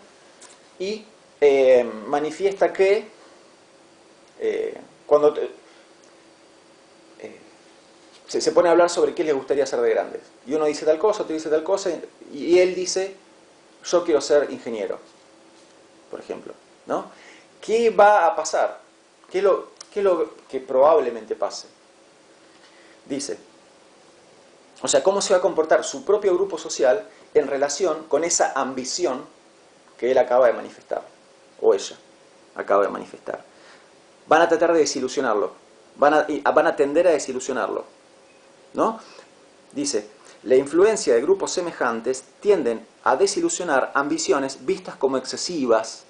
y manifiesta que cuando se pone a hablar sobre qué le gustaría ser de grandes. Y uno dice tal cosa, otro dice tal cosa, y él dice, yo quiero ser ingeniero, por ejemplo, ¿no? ¿Qué va a pasar? ¿Qué es lo que probablemente pase? Dice, o sea, cómo se va a comportar su propio grupo social en relación con esa ambición que él acaba de manifestar, o ella acaba de manifestar. Van a tratar de desilusionarlo, van a tender a desilusionarlo, ¿no? Dice, la influencia de grupos semejantes tienden a desilusionar ambiciones vistas como excesivas.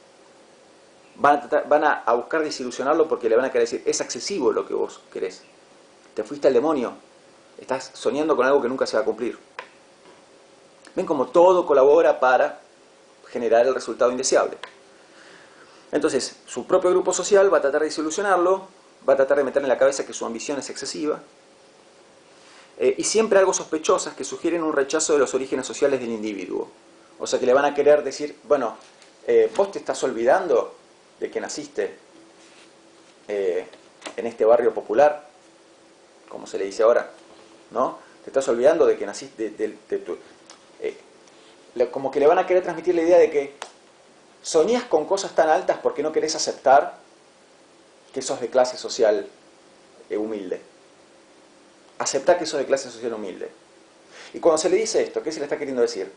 Van a buscar desilusionarlo porque le van a querer decir, es excesivo lo que vos querés. Te fuiste al demonio. Estás soñando con algo que nunca se va a cumplir. Ven como todo colabora para generar el resultado indeseable. Entonces, su propio grupo social va a tratar de desilusionarlo, va a tratar de meterle en la cabeza que su ambición es excesiva. Y siempre algo sospechosas que sugieren un rechazo de los orígenes sociales del individuo. O sea que le van a querer decir, bueno, vos te estás olvidando de que naciste en este barrio popular, como se le dice ahora, ¿no? Te estás olvidando de que naciste como que le van a querer transmitir la idea de que soñás con cosas tan altas porque no querés aceptar que sos de clase social humilde. Aceptar que sos de clase social humilde. Y cuando se le dice esto, ¿qué se le está queriendo decir?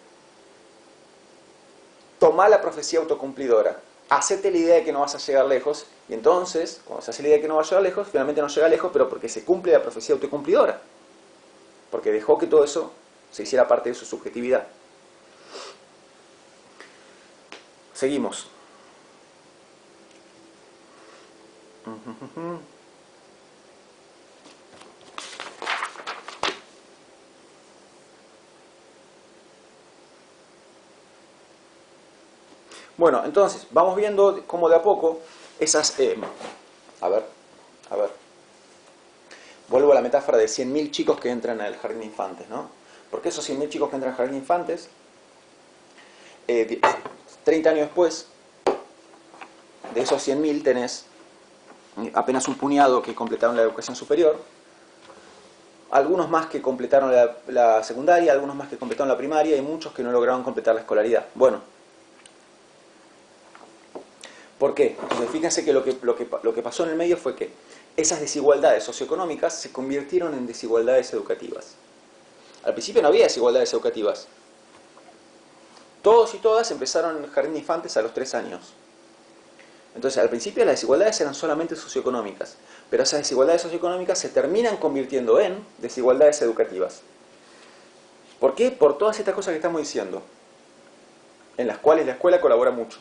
Tomá la profecía autocumplidora. Hacete la idea de que no vas a llegar lejos. Y entonces, cuando se hace la idea de que no va a llegar lejos, finalmente no llega lejos, pero porque se cumple la profecía autocumplidora. Porque dejó que todo eso se hiciera parte de su subjetividad. Seguimos. Bueno, entonces, vamos viendo cómo de a poco esas... a ver. Vuelvo a la metáfora de 100.000 chicos que entran al jardín de infantes, ¿no? Porque esos 100.000 chicos que entran al jardín de infantes, 30 años después, de esos 100.000 tenés apenas un puñado que completaron la educación superior, algunos más que completaron la secundaria, algunos más que completaron la primaria y muchos que no lograron completar la escolaridad. Bueno, ¿por qué? Entonces fíjense que lo que pasó en el medio fue que esas desigualdades socioeconómicas se convirtieron en desigualdades educativas. Al principio no había desigualdades educativas. Todos y todas empezaron en el jardín de infantes a los 3 años. Entonces al principio las desigualdades eran solamente socioeconómicas, pero esas desigualdades socioeconómicas se terminan convirtiendo en desigualdades educativas. ¿Por qué? Por todas estas cosas que estamos diciendo, en las cuales la escuela colabora mucho.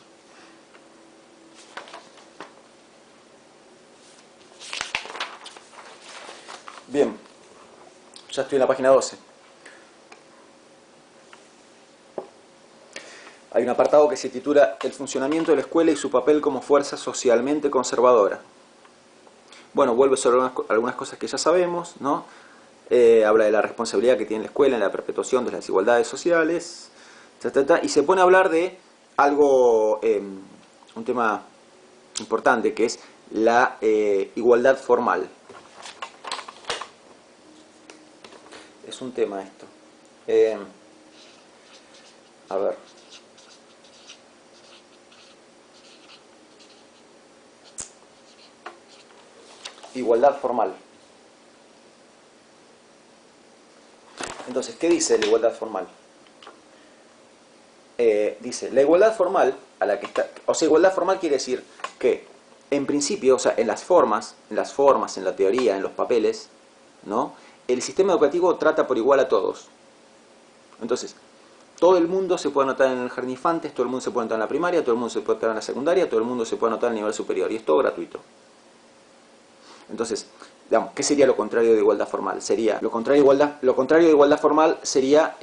Bien, ya estoy en la página 12. Hay un apartado que se titula El funcionamiento de la escuela y su papel como fuerza socialmente conservadora. Bueno, vuelve sobre algunas cosas que ya sabemos, ¿no? Habla de la responsabilidad que tiene la escuela en la perpetuación de las desigualdades sociales, y se pone a hablar de algo, un tema importante, que es la igualdad formal. Es un tema esto. A ver. Igualdad formal. Entonces, ¿qué dice la igualdad formal? Dice, la igualdad formal a la que está, o sea, igualdad formal quiere decir que, en principio, o sea, en las formas, en la teoría, en los papeles, ¿no? El sistema educativo trata por igual a todos. Entonces, todo el mundo se puede anotar en el jardín de infantes, todo el mundo se puede anotar en la primaria, todo el mundo se puede anotar en la secundaria, todo el mundo se puede anotar en el nivel superior, y es todo gratuito. Entonces, digamos, ¿qué sería lo contrario de igualdad formal? Sería, lo contrario de igualdad formal sería,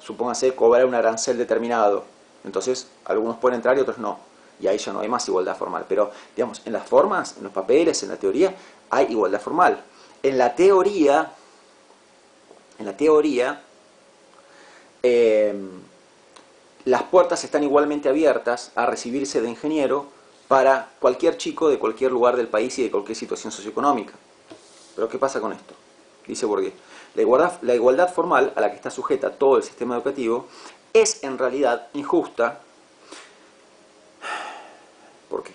supóngase, cobrar un arancel determinado, Entonces, algunos pueden entrar y otros no. Y ahí ya no hay más igualdad formal. Pero, digamos, en las formas, en los papeles, en la teoría, hay igualdad formal. En la teoría, las puertas están igualmente abiertas a recibirse de ingeniero para cualquier chico de cualquier lugar del país y de cualquier situación socioeconómica. Pero ¿qué pasa con esto? Dice Bourdieu. La igualdad formal a la que está sujeta todo el sistema educativo es en realidad injusta. ¿Por qué?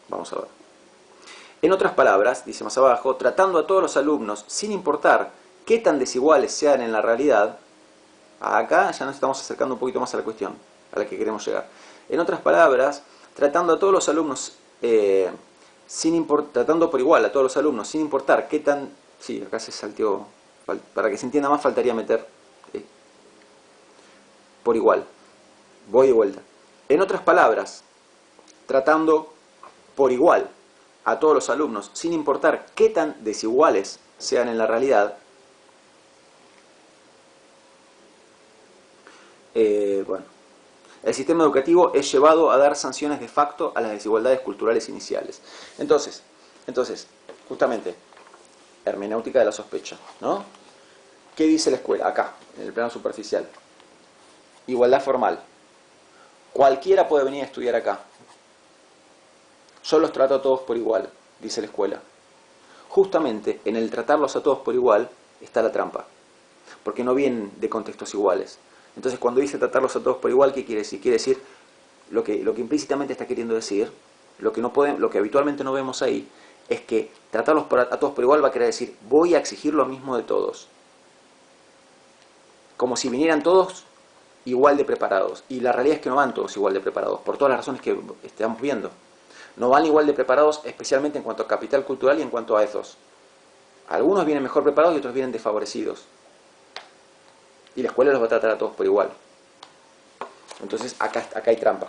Vamos a ver. En otras palabras, dice más abajo, tratando a todos los alumnos, sin importar qué tan desiguales sean en la realidad, acá ya nos estamos acercando un poquito más a la cuestión a la que queremos llegar. En otras palabras, tratando a todos los alumnos, tratando por igual a todos los alumnos, sin importar qué tan... Sí, acá se salteó, para que se entienda más faltaría meter por igual. Voy de vuelta. En otras palabras, tratando por igual a todos los alumnos, sin importar qué tan desiguales sean en la realidad, bueno, el sistema educativo es llevado a dar sanciones de facto a las desigualdades culturales iniciales. Entonces, justamente, hermenéutica de la sospecha, ¿no? ¿Qué dice la escuela? Acá, en el plano superficial. Igualdad formal. Cualquiera puede venir a estudiar acá. Yo los trato a todos por igual, dice la escuela. Justamente en el tratarlos a todos por igual está la trampa, porque no vienen de contextos iguales. Entonces, cuando dice tratarlos a todos por igual, ¿qué quiere decir? Quiere decir lo que implícitamente está queriendo decir, lo que habitualmente no vemos ahí, es que tratarlos a todos por igual va a querer decir, voy a exigir lo mismo de todos. Como si vinieran todos igual de preparados. Y la realidad es que no van todos igual de preparados, por todas las razones que estamos viendo. No van igual de preparados, especialmente en cuanto a capital cultural y en cuanto a ethos. Algunos vienen mejor preparados y otros vienen desfavorecidos. Y la escuela los va a tratar a todos por igual. Entonces, acá hay trampa.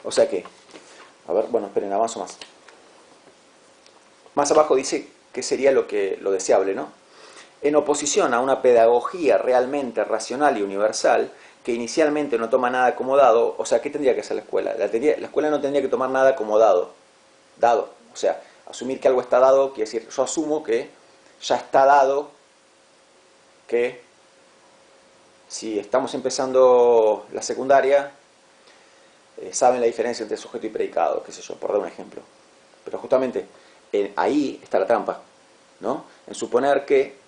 O sea que, a ver, bueno, esperen, avanzo más. Más abajo dice que sería lo deseable, ¿no? En oposición a una pedagogía realmente racional y universal, que inicialmente no toma nada como dado, o sea, ¿qué tendría que hacer la escuela? La escuela no tendría que tomar nada como dado. O sea, asumir que algo está dado, quiere decir, yo asumo que ya está dado que si estamos empezando la secundaria, saben la diferencia entre sujeto y predicado, qué sé yo, por dar un ejemplo. Pero justamente ahí está la trampa, ¿no? En suponer que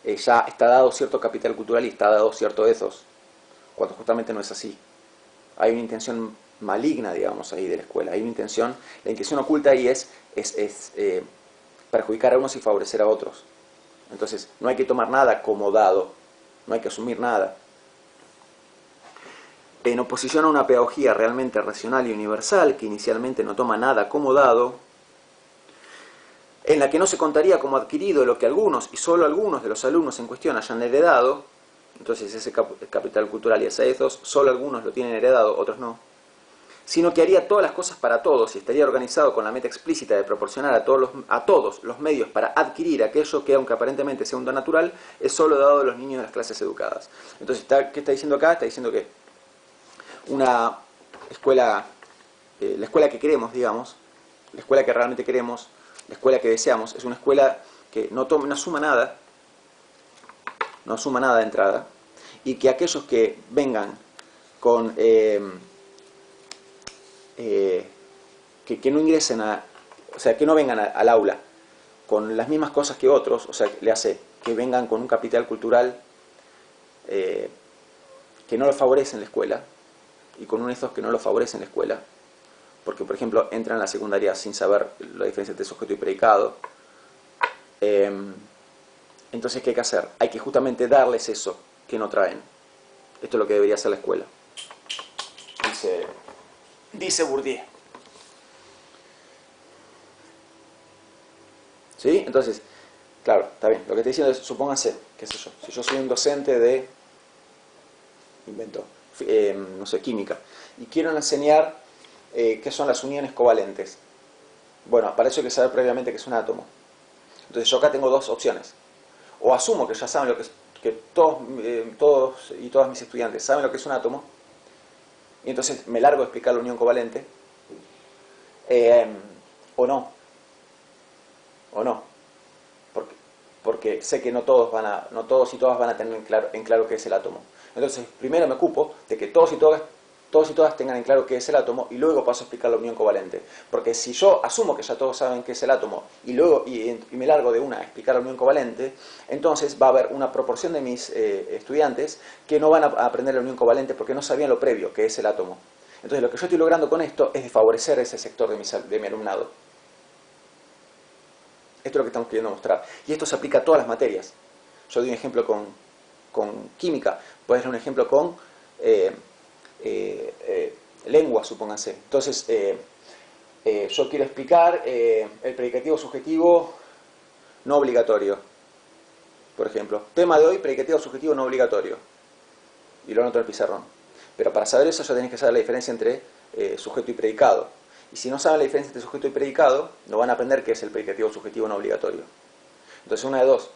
ya está dado cierto capital cultural y está dado cierto ethos, cuando justamente no es así. Hay una intención maligna, digamos, ahí de la escuela. Hay una intención, la intención oculta ahí es perjudicar a unos y favorecer a otros. Entonces, no hay que tomar nada como dado, no hay que asumir nada. En oposición a una pedagogía realmente racional y universal, que inicialmente no toma nada como dado, en la que no se contaría como adquirido lo que algunos, y solo algunos de los alumnos en cuestión hayan heredado, entonces ese capital cultural y ese ethos, solo algunos lo tienen heredado, otros no, sino que haría todas las cosas para todos y estaría organizado con la meta explícita de proporcionar a todos los medios para adquirir aquello que, aunque aparentemente sea un don natural, es solo dado a los niños de las clases educadas. Entonces, ¿qué está diciendo acá? Está diciendo que una escuela, la escuela que queremos, digamos, la escuela que realmente queremos, la escuela que deseamos, es una escuela que no asuma nada de entrada, y que aquellos que vengan con que no ingresen o sea, que no vengan al aula con las mismas cosas que otros, o sea, le hace que vengan con un capital cultural que no lo favorece en la escuela, y con un ethos que no lo favorece en la escuela, porque, por ejemplo, entran en la secundaria sin saber la diferencia entre sujeto y predicado. Entonces, ¿qué hay que hacer? Hay que justamente darles eso que no traen. Esto es lo que debería hacer la escuela. Dice Bourdieu. ¿Sí? Entonces, claro, está bien. Lo que estoy diciendo es, supónganse, qué sé yo, si yo soy un docente de, no sé, química, y quiero enseñar qué son las uniones covalentes. Bueno, para eso hay que saber previamente que es un átomo. Entonces yo acá tengo dos opciones. O asumo que ya saben lo que es, que todos y todas mis estudiantes saben lo que es un átomo, y entonces me largo a explicar la unión covalente, o no, porque, porque sé que no todos y todas van a tener en claro qué es el átomo. Entonces primero me ocupo de que todos y todas tengan en claro qué es el átomo, y luego paso a explicar la unión covalente. Porque si yo asumo que ya todos saben qué es el átomo y luego y me largo de una a explicar la unión covalente, entonces va a haber una proporción de mis estudiantes que no van a aprender la unión covalente porque no sabían lo previo, que es el átomo. Entonces lo que yo estoy logrando con esto es favorecer ese sector de mi alumnado. Esto es lo que estamos queriendo mostrar. Y esto se aplica a todas las materias. Yo doy un ejemplo con química. Puedes dar un ejemplo con lengua, supónganse. Entonces, yo quiero explicar el predicativo subjetivo no obligatorio. Por ejemplo, tema de hoy, predicativo subjetivo no obligatorio. Y lo anoto en el pizarrón. Pero para saber eso ya tenéis que saber la diferencia entre sujeto y predicado. Y si no saben la diferencia entre sujeto y predicado, no van a aprender qué es el predicativo subjetivo no obligatorio. Entonces, una de dos.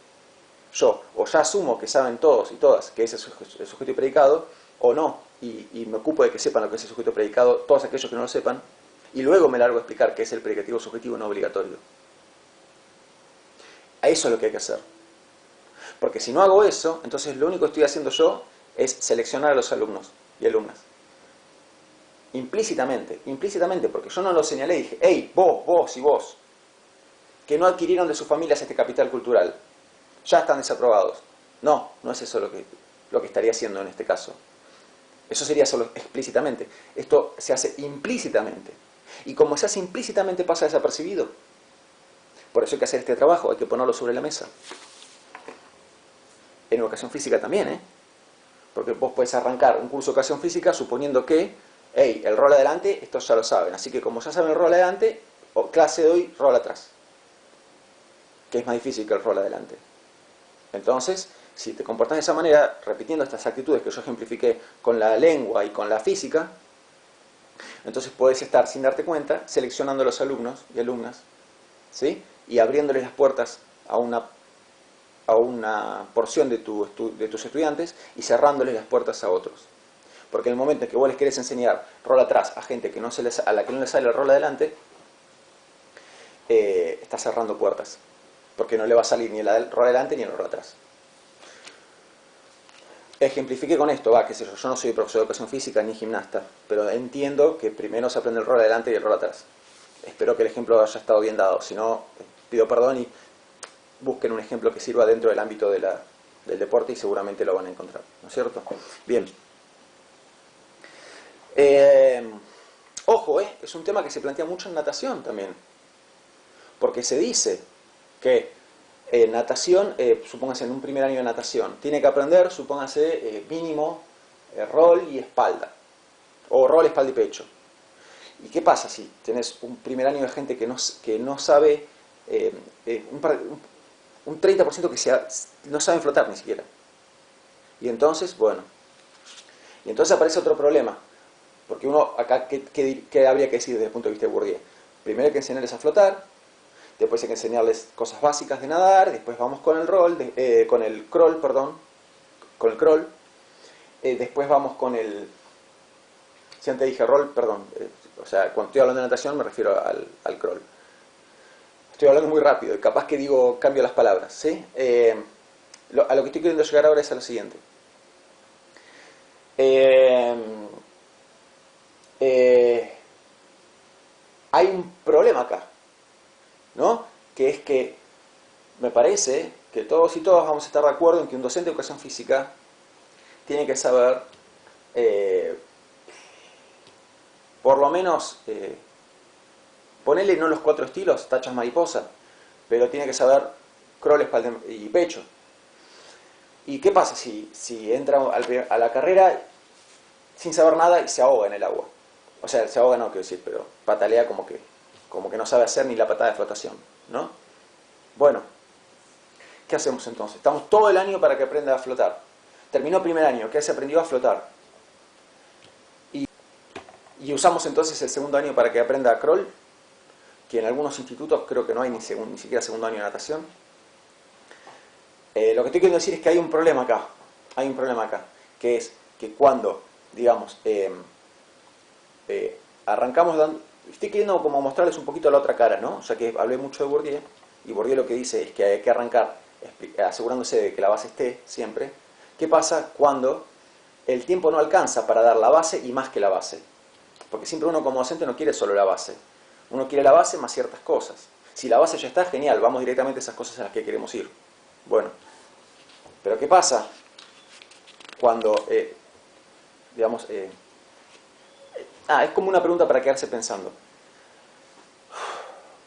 Yo o ya asumo que saben todos y todas que es el sujeto y predicado, o no, y me ocupo de que sepan lo que es el sujeto y predicado, todos aquellos que no lo sepan, y luego me largo a explicar qué es el predicativo subjetivo no obligatorio. A eso es lo que hay que hacer. Porque si no hago eso, entonces lo único que estoy haciendo yo es seleccionar a los alumnos y alumnas. Implícitamente, porque yo no lo señalé y dije, hey, vos y vos, que no adquirieron de sus familias este capital cultural, ya están desaprobados. No es eso lo que estaría haciendo en este caso. Eso sería solo explícitamente. Esto se hace implícitamente. Y como se hace implícitamente pasa desapercibido. Por eso hay que hacer este trabajo, hay que ponerlo sobre la mesa. En educación física también, ¿eh? Porque vos podés arrancar un curso de educación física suponiendo que, hey, el rol adelante, estos ya lo saben. Así que como ya saben el rol adelante, clase de hoy, rol atrás. Que es más difícil que el rol adelante. Entonces, si te comportas de esa manera, repitiendo estas actitudes que yo ejemplifiqué con la lengua y con la física, entonces puedes estar, sin darte cuenta, seleccionando a los alumnos y alumnas, ¿sí? Y abriéndoles las puertas a una porción de tus estudiantes y cerrándoles las puertas a otros. Porque en el momento en que vos les querés enseñar rol atrás a gente que a la que no le sale el rol adelante, estás cerrando puertas. Porque no le va a salir ni el rol adelante ni el rol atrás. Ejemplifiqué con esto, qué sé yo no soy profesor de educación física ni gimnasta, pero entiendo que primero se aprende el rol adelante y el rol atrás. Espero que el ejemplo haya estado bien dado, si no, pido perdón y busquen un ejemplo que sirva dentro del ámbito del deporte y seguramente lo van a encontrar, ¿no es cierto? Bien. Ojo, es un tema que se plantea mucho en natación también, porque se dice que natación, supóngase en un primer año de natación, tiene que aprender, supóngase, mínimo rol y espalda, o rol, espalda y pecho. ¿Y qué pasa si tenés un primer año de gente que no sabe, un 30% que no saben flotar ni siquiera? Y entonces, bueno, y entonces aparece otro problema, porque uno acá, ¿qué habría que decir desde el punto de vista de Bourdieu? Primero hay que enseñarles a flotar, después hay que enseñarles cosas básicas de nadar, después vamos con el crawl, después vamos con el, si antes dije roll, perdón, o sea, cuando estoy hablando de natación me refiero al crawl. Estoy hablando muy rápido y capaz que cambio las palabras, ¿sí? A lo que estoy queriendo llegar ahora es a lo siguiente. Hay un problema acá, ¿no? Que es que me parece que todos y todas vamos a estar de acuerdo en que un docente de educación física tiene que saber, por lo menos, ponerle no los 4 estilos, tachas mariposa, pero tiene que saber crawl, espalda y pecho. ¿Y qué pasa si entra a la carrera sin saber nada y se ahoga en el agua? O sea, se ahoga no quiero decir, pero patalea como que no sabe hacer ni la patada de flotación, ¿no? Bueno, ¿qué hacemos entonces? Estamos todo el año para que aprenda a flotar. Terminó primer año, ¿qué se aprendió a flotar? Y usamos entonces el segundo año para que aprenda a crawl. que en algunos institutos creo que no hay ni siquiera segundo año de natación. Lo que estoy queriendo decir es que hay un problema acá, que es que cuando, digamos, arrancamos dando... Estoy queriendo como mostrarles un poquito la otra cara, ¿no? Ya que hablé mucho de Bourdieu, y Bourdieu lo que dice es que hay que arrancar asegurándose de que la base esté siempre. ¿Qué pasa cuando el tiempo no alcanza para dar la base y más que la base? Porque siempre uno como docente no quiere solo la base. Uno quiere la base más ciertas cosas. Si la base ya está, genial, vamos directamente a esas cosas a las que queremos ir. Bueno, pero ¿qué pasa cuando, digamos, es como una pregunta para quedarse pensando,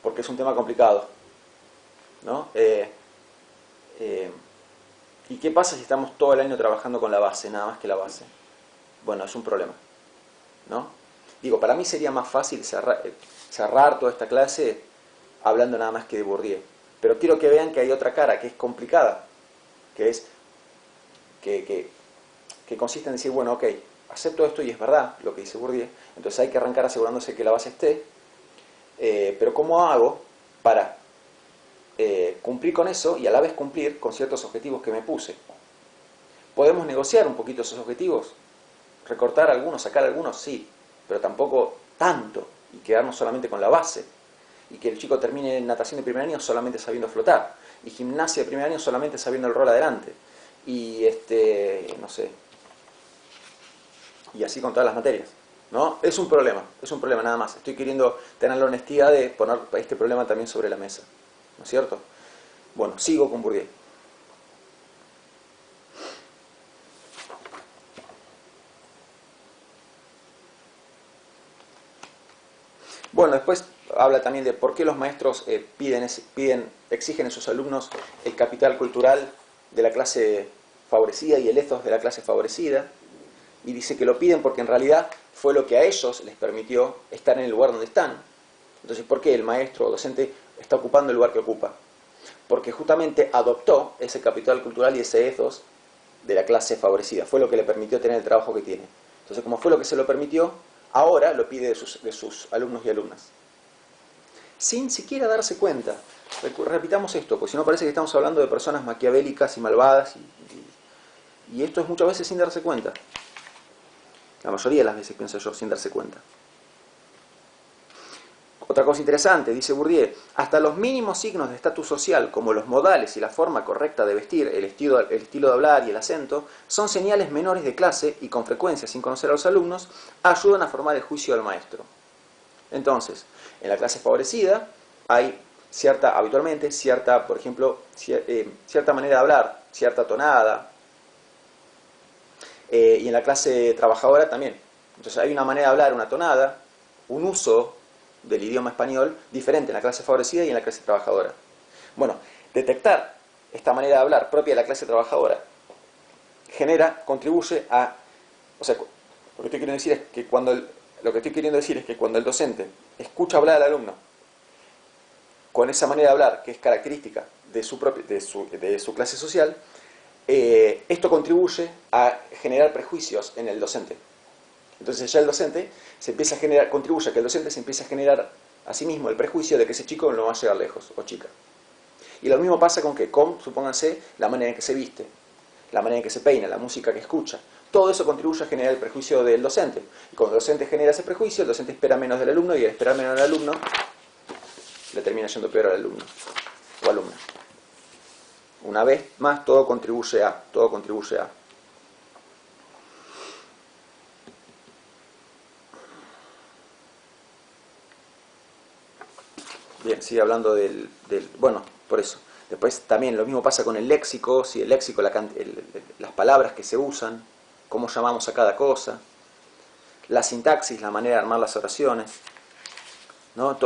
porque es un tema complicado, ¿no? ¿Y qué pasa si estamos todo el año trabajando con la base, nada más que la base? Bueno, es un problema, ¿no? Digo, para mí sería más fácil cerrar toda esta clase hablando nada más que de Bourdieu, pero quiero que vean que hay otra cara que es complicada, que es que consiste en decir, bueno, ok, acepto esto y es verdad lo que dice Bourdieu, entonces hay que arrancar asegurándose que la base esté, pero ¿cómo hago para cumplir con eso y a la vez cumplir con ciertos objetivos que me puse? ¿Podemos negociar un poquito esos objetivos? ¿Recortar algunos, sacar algunos? Sí, pero tampoco tanto y quedarnos solamente con la base. Y que el chico termine natación de primer año solamente sabiendo flotar, y gimnasia de primer año solamente sabiendo el rol adelante, y no sé, y así con todas las materias, ¿no? Es un problema nada más. Estoy queriendo tener la honestidad de poner este problema también sobre la mesa, ¿no es cierto? Bueno, sigo con Bourdieu. Bueno, después habla también de por qué los maestros exigen en sus alumnos el capital cultural de la clase favorecida y el ethos de la clase favorecida. Y dice que lo piden porque en realidad fue lo que a ellos les permitió estar en el lugar donde están. Entonces, ¿por qué el maestro o docente está ocupando el lugar que ocupa? Porque justamente adoptó ese capital cultural y ese ethos de la clase favorecida. Fue lo que le permitió tener el trabajo que tiene. Entonces, como fue lo que se lo permitió, ahora lo pide de sus alumnos y alumnas. Sin siquiera darse cuenta. Repitamos esto, porque si no parece que estamos hablando de personas maquiavélicas y malvadas, y esto es muchas veces sin darse cuenta. La mayoría de las veces, pienso yo, sin darse cuenta. Otra cosa interesante, dice Bourdieu, hasta los mínimos signos de estatus social, como los modales y la forma correcta de vestir, el estilo de hablar y el acento, son señales menores de clase y con frecuencia, sin conocer a los alumnos, ayudan a formar el juicio del maestro. Entonces, en la clase favorecida hay habitualmente cierta, por ejemplo, cierta manera de hablar, cierta tonada, y en la clase trabajadora también. Entonces hay una manera de hablar, una tonada, un uso del idioma español diferente en la clase favorecida y en la clase trabajadora. Bueno, detectar esta manera de hablar propia de la clase trabajadora contribuye a... O sea, lo que estoy queriendo decir es que cuando el docente escucha hablar al alumno con esa manera de hablar que es característica de su clase social, esto contribuye a generar prejuicios en el docente. Entonces ya el docente contribuye a que el docente se empiece a generar a sí mismo el prejuicio de que ese chico no va a llegar lejos, o chica. Y lo mismo pasa supónganse, la manera en que se viste, la manera en que se peina, la música que escucha. Todo eso contribuye a generar el prejuicio del docente. Y cuando el docente genera ese prejuicio, el docente espera menos del alumno, y al esperar menos del alumno, le termina yendo peor al alumno o alumna. Una vez más, todo contribuye a. Bien, sigue hablando bueno, por eso. Después también lo mismo pasa con el léxico, si el léxico, las palabras que se usan, cómo llamamos a cada cosa, la sintaxis, la manera de armar las oraciones, ¿no?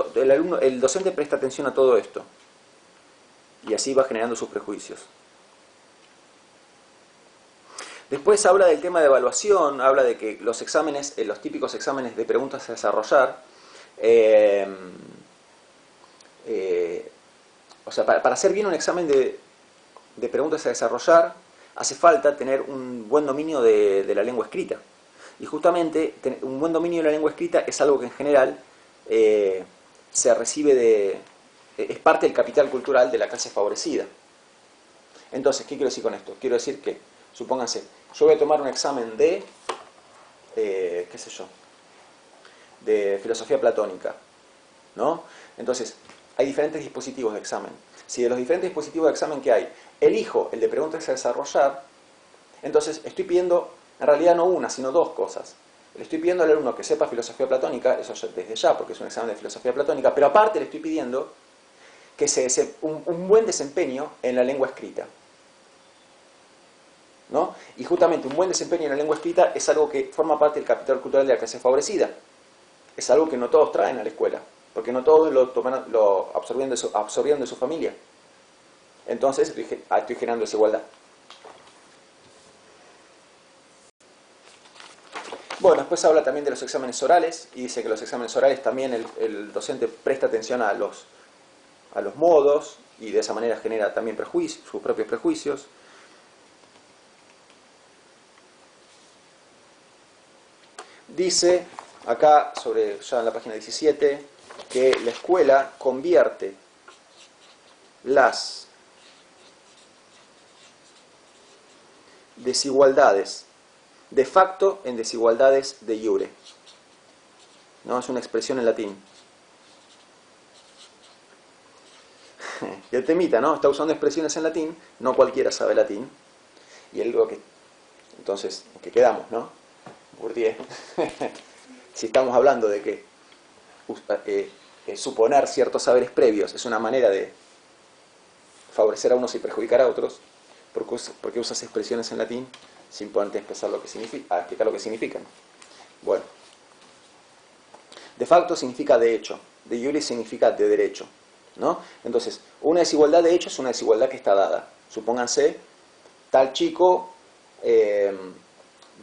El docente presta atención a todo esto y así va generando sus prejuicios. Después habla del tema de evaluación, habla de que los exámenes, los típicos exámenes de preguntas a desarrollar, o sea, para hacer bien un examen de preguntas a desarrollar, hace falta tener un buen dominio de la lengua escrita. Y justamente un buen dominio de la lengua escrita es algo que en general se recibe es parte del capital cultural de la clase favorecida. Entonces, ¿qué quiero decir con esto? Quiero decir que, supónganse, yo voy a tomar un examen de, qué sé yo, de filosofía platónica, ¿no? Entonces, hay diferentes dispositivos de examen. Si de los diferentes dispositivos de examen que hay, elijo el de preguntas a desarrollar, entonces estoy pidiendo, en realidad no una, sino dos cosas. Le estoy pidiendo al alumno que sepa filosofía platónica, eso desde ya, porque es un examen de filosofía platónica, pero aparte le estoy pidiendo que un buen desempeño en la lengua escrita, ¿no? Y justamente un buen desempeño en la lengua escrita es algo que forma parte del capital cultural de la clase favorecida. Es algo que no todos traen a la escuela, porque no todos lo absorbieron de su familia. Entonces estoy generando desigualdad. Bueno, después habla también de los exámenes orales, y dice que los exámenes orales también el docente presta atención a los modos, y de esa manera genera también sus propios prejuicios. Dice acá, ya en la página 17, que la escuela convierte las desigualdades de facto en desigualdades de iure. ¿No? Es una expresión en latín. Y el temita, ¿no? Está usando expresiones en latín, no cualquiera sabe latín. Y entonces, ¿en qué quedamos, no? Bourdieu. Si estamos hablando de que suponer ciertos saberes previos es una manera de favorecer a unos y perjudicar a otros, ¿por qué usas expresiones en latín sin ponerte a explicar lo que significan? Bueno, de facto significa de hecho, de iure significa de derecho, ¿no? Entonces, una desigualdad de hecho es una desigualdad que está dada. Supónganse, tal chico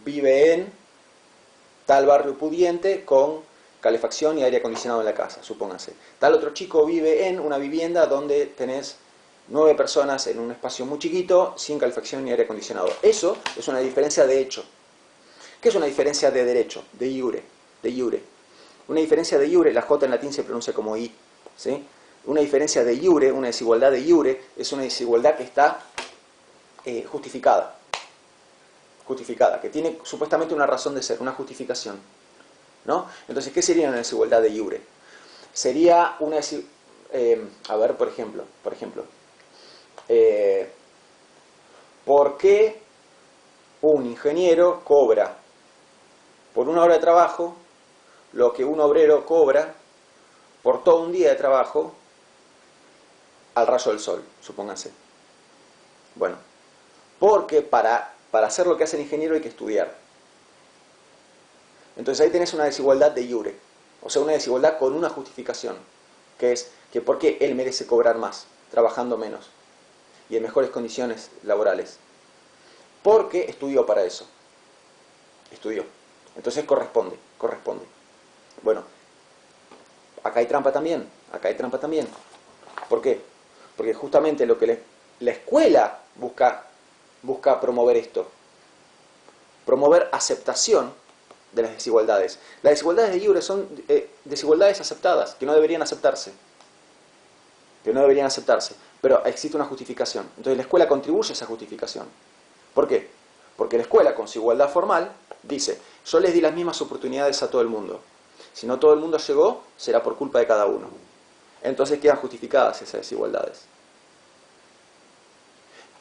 vive en tal barrio pudiente con calefacción y aire acondicionado en la casa, supónganse. Tal otro chico vive en una vivienda donde tenés 9 personas en un espacio muy chiquito, sin calefacción ni aire acondicionado. Eso es una diferencia de hecho. ¿Qué es una diferencia de derecho? De iure. De iure. Una diferencia de iure, la J en latín se pronuncia como I, ¿sí? Una diferencia de iure, una desigualdad de iure, es una desigualdad que está justificada. Justificada, que tiene supuestamente una razón de ser, una justificación, ¿no? Entonces, ¿qué sería una desigualdad de iure? Sería una a ver, por ejemplo, ¿por qué un ingeniero cobra por una hora de trabajo lo que un obrero cobra por todo un día de trabajo al rayo del sol, supónganse? Bueno, porque para hacer lo que hace el ingeniero hay que estudiar. Entonces ahí tenés una desigualdad de iure, o sea, una desigualdad con una justificación, que es que por qué él merece cobrar más, trabajando menos y en mejores condiciones laborales. Porque estudió para eso. Estudió. Entonces corresponde. Bueno, acá hay trampa también. ¿Por qué? Porque justamente lo que la escuela busca promover esto. Promover aceptación de las desigualdades. Las desigualdades de iure son desigualdades aceptadas, que no deberían aceptarse. Pero existe una justificación. Entonces la escuela contribuye a esa justificación. ¿Por qué? Porque la escuela, con su igualdad formal, dice: yo les di las mismas oportunidades a todo el mundo. Si no todo el mundo llegó, será por culpa de cada uno. Entonces quedan justificadas esas desigualdades.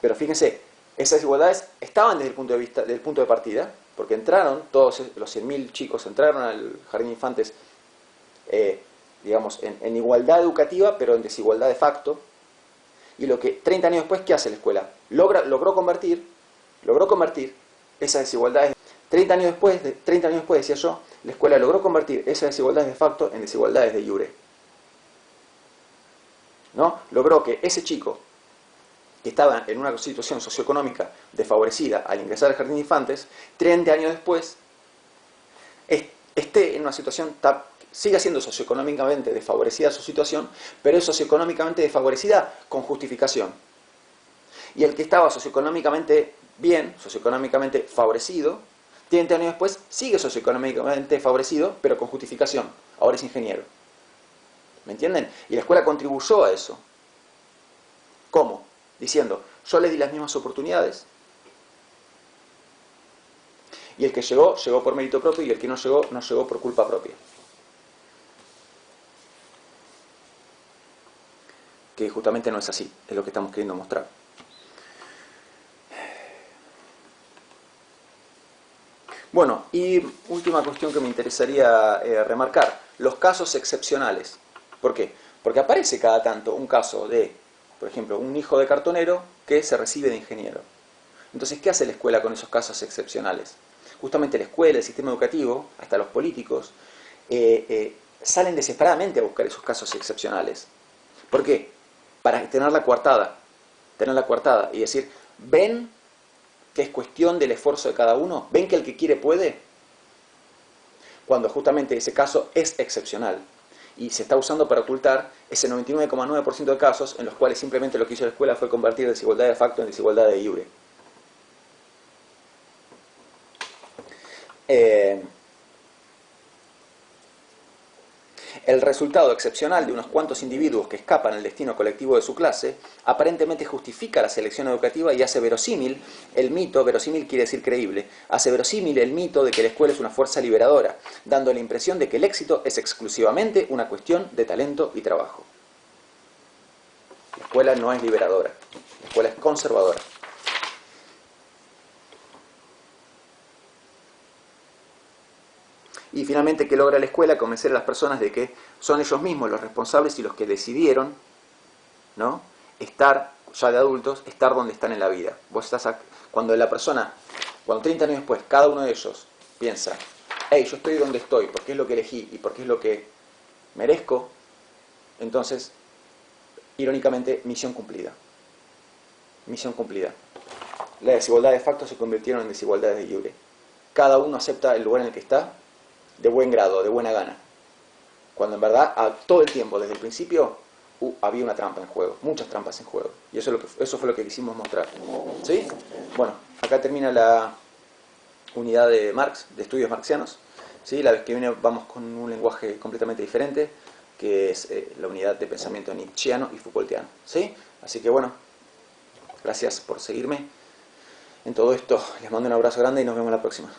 Pero fíjense, esas desigualdades estaban desde el punto de partida, porque entraron, todos los 100.000 chicos entraron al jardín de infantes, digamos, en igualdad educativa, pero en desigualdad de facto. Y lo que 30 años después, ¿qué hace la escuela? Logró convertir esas desigualdades. 30 años después, decía yo, la escuela logró convertir esas desigualdades de facto en desigualdades de iure. ¿No? Logró que ese chico que estaba en una situación socioeconómica desfavorecida al ingresar al jardín de infantes, 30 años después esté en una situación, siga siendo socioeconómicamente desfavorecida su situación, pero es socioeconómicamente desfavorecida con justificación. Y el que estaba socioeconómicamente bien, socioeconómicamente favorecido, 30 años después sigue socioeconómicamente favorecido, pero con justificación. Ahora es ingeniero. ¿Me entienden? Y la escuela contribuyó a eso. ¿Cómo? Diciendo, yo les di las mismas oportunidades, y el que llegó, llegó por mérito propio, y el que no llegó, no llegó por culpa propia. Que justamente no es así, es lo que estamos queriendo mostrar. Bueno, y última cuestión que me interesaría remarcar, los casos excepcionales. ¿Por qué? Porque aparece cada tanto un caso de, por ejemplo, un hijo de cartonero que se recibe de ingeniero. Entonces, ¿qué hace la escuela con esos casos excepcionales? Justamente la escuela, el sistema educativo, hasta los políticos, salen desesperadamente a buscar esos casos excepcionales. ¿Por qué? Para tener la coartada y decir, ven que es cuestión del esfuerzo de cada uno, ven que el que quiere puede, cuando justamente ese caso es excepcional y se está usando para ocultar ese 99,9% de casos en los cuales simplemente lo que hizo la escuela fue convertir desigualdad de facto en desigualdad de iure. El resultado excepcional de unos cuantos individuos que escapan al destino colectivo de su clase aparentemente justifica la selección educativa y hace verosímil el mito, verosímil quiere decir creíble, hace verosímil el mito de que la escuela es una fuerza liberadora, dando la impresión de que el éxito es exclusivamente una cuestión de talento y trabajo. La escuela no es liberadora, la escuela es conservadora. Y finalmente, ¿qué logra la escuela? Convencer a las personas de que son ellos mismos los responsables y los que decidieron, ¿no?, estar, ya de adultos, estar donde están en la vida. Vos estás cuando 30 años después, cada uno de ellos piensa, hey, yo estoy donde estoy, porque es lo que elegí y porque es lo que merezco, entonces, irónicamente, misión cumplida. Misión cumplida. La desigualdad de facto se convirtieron en desigualdades de iure. Cada uno acepta el lugar en el que está, de buen grado, de buena gana. Cuando en verdad, todo el tiempo, desde el principio, había una trampa en juego, muchas trampas en juego. Y eso fue lo que quisimos mostrar. ¿Sí? Bueno, acá termina la unidad de Marx, de estudios marxianos. ¿Sí? La vez que viene vamos con un lenguaje completamente diferente, que es la unidad de pensamiento nietzscheano y Foucaultiano. ¿Sí? Así que bueno, gracias por seguirme en todo esto. Les mando un abrazo grande y nos vemos la próxima.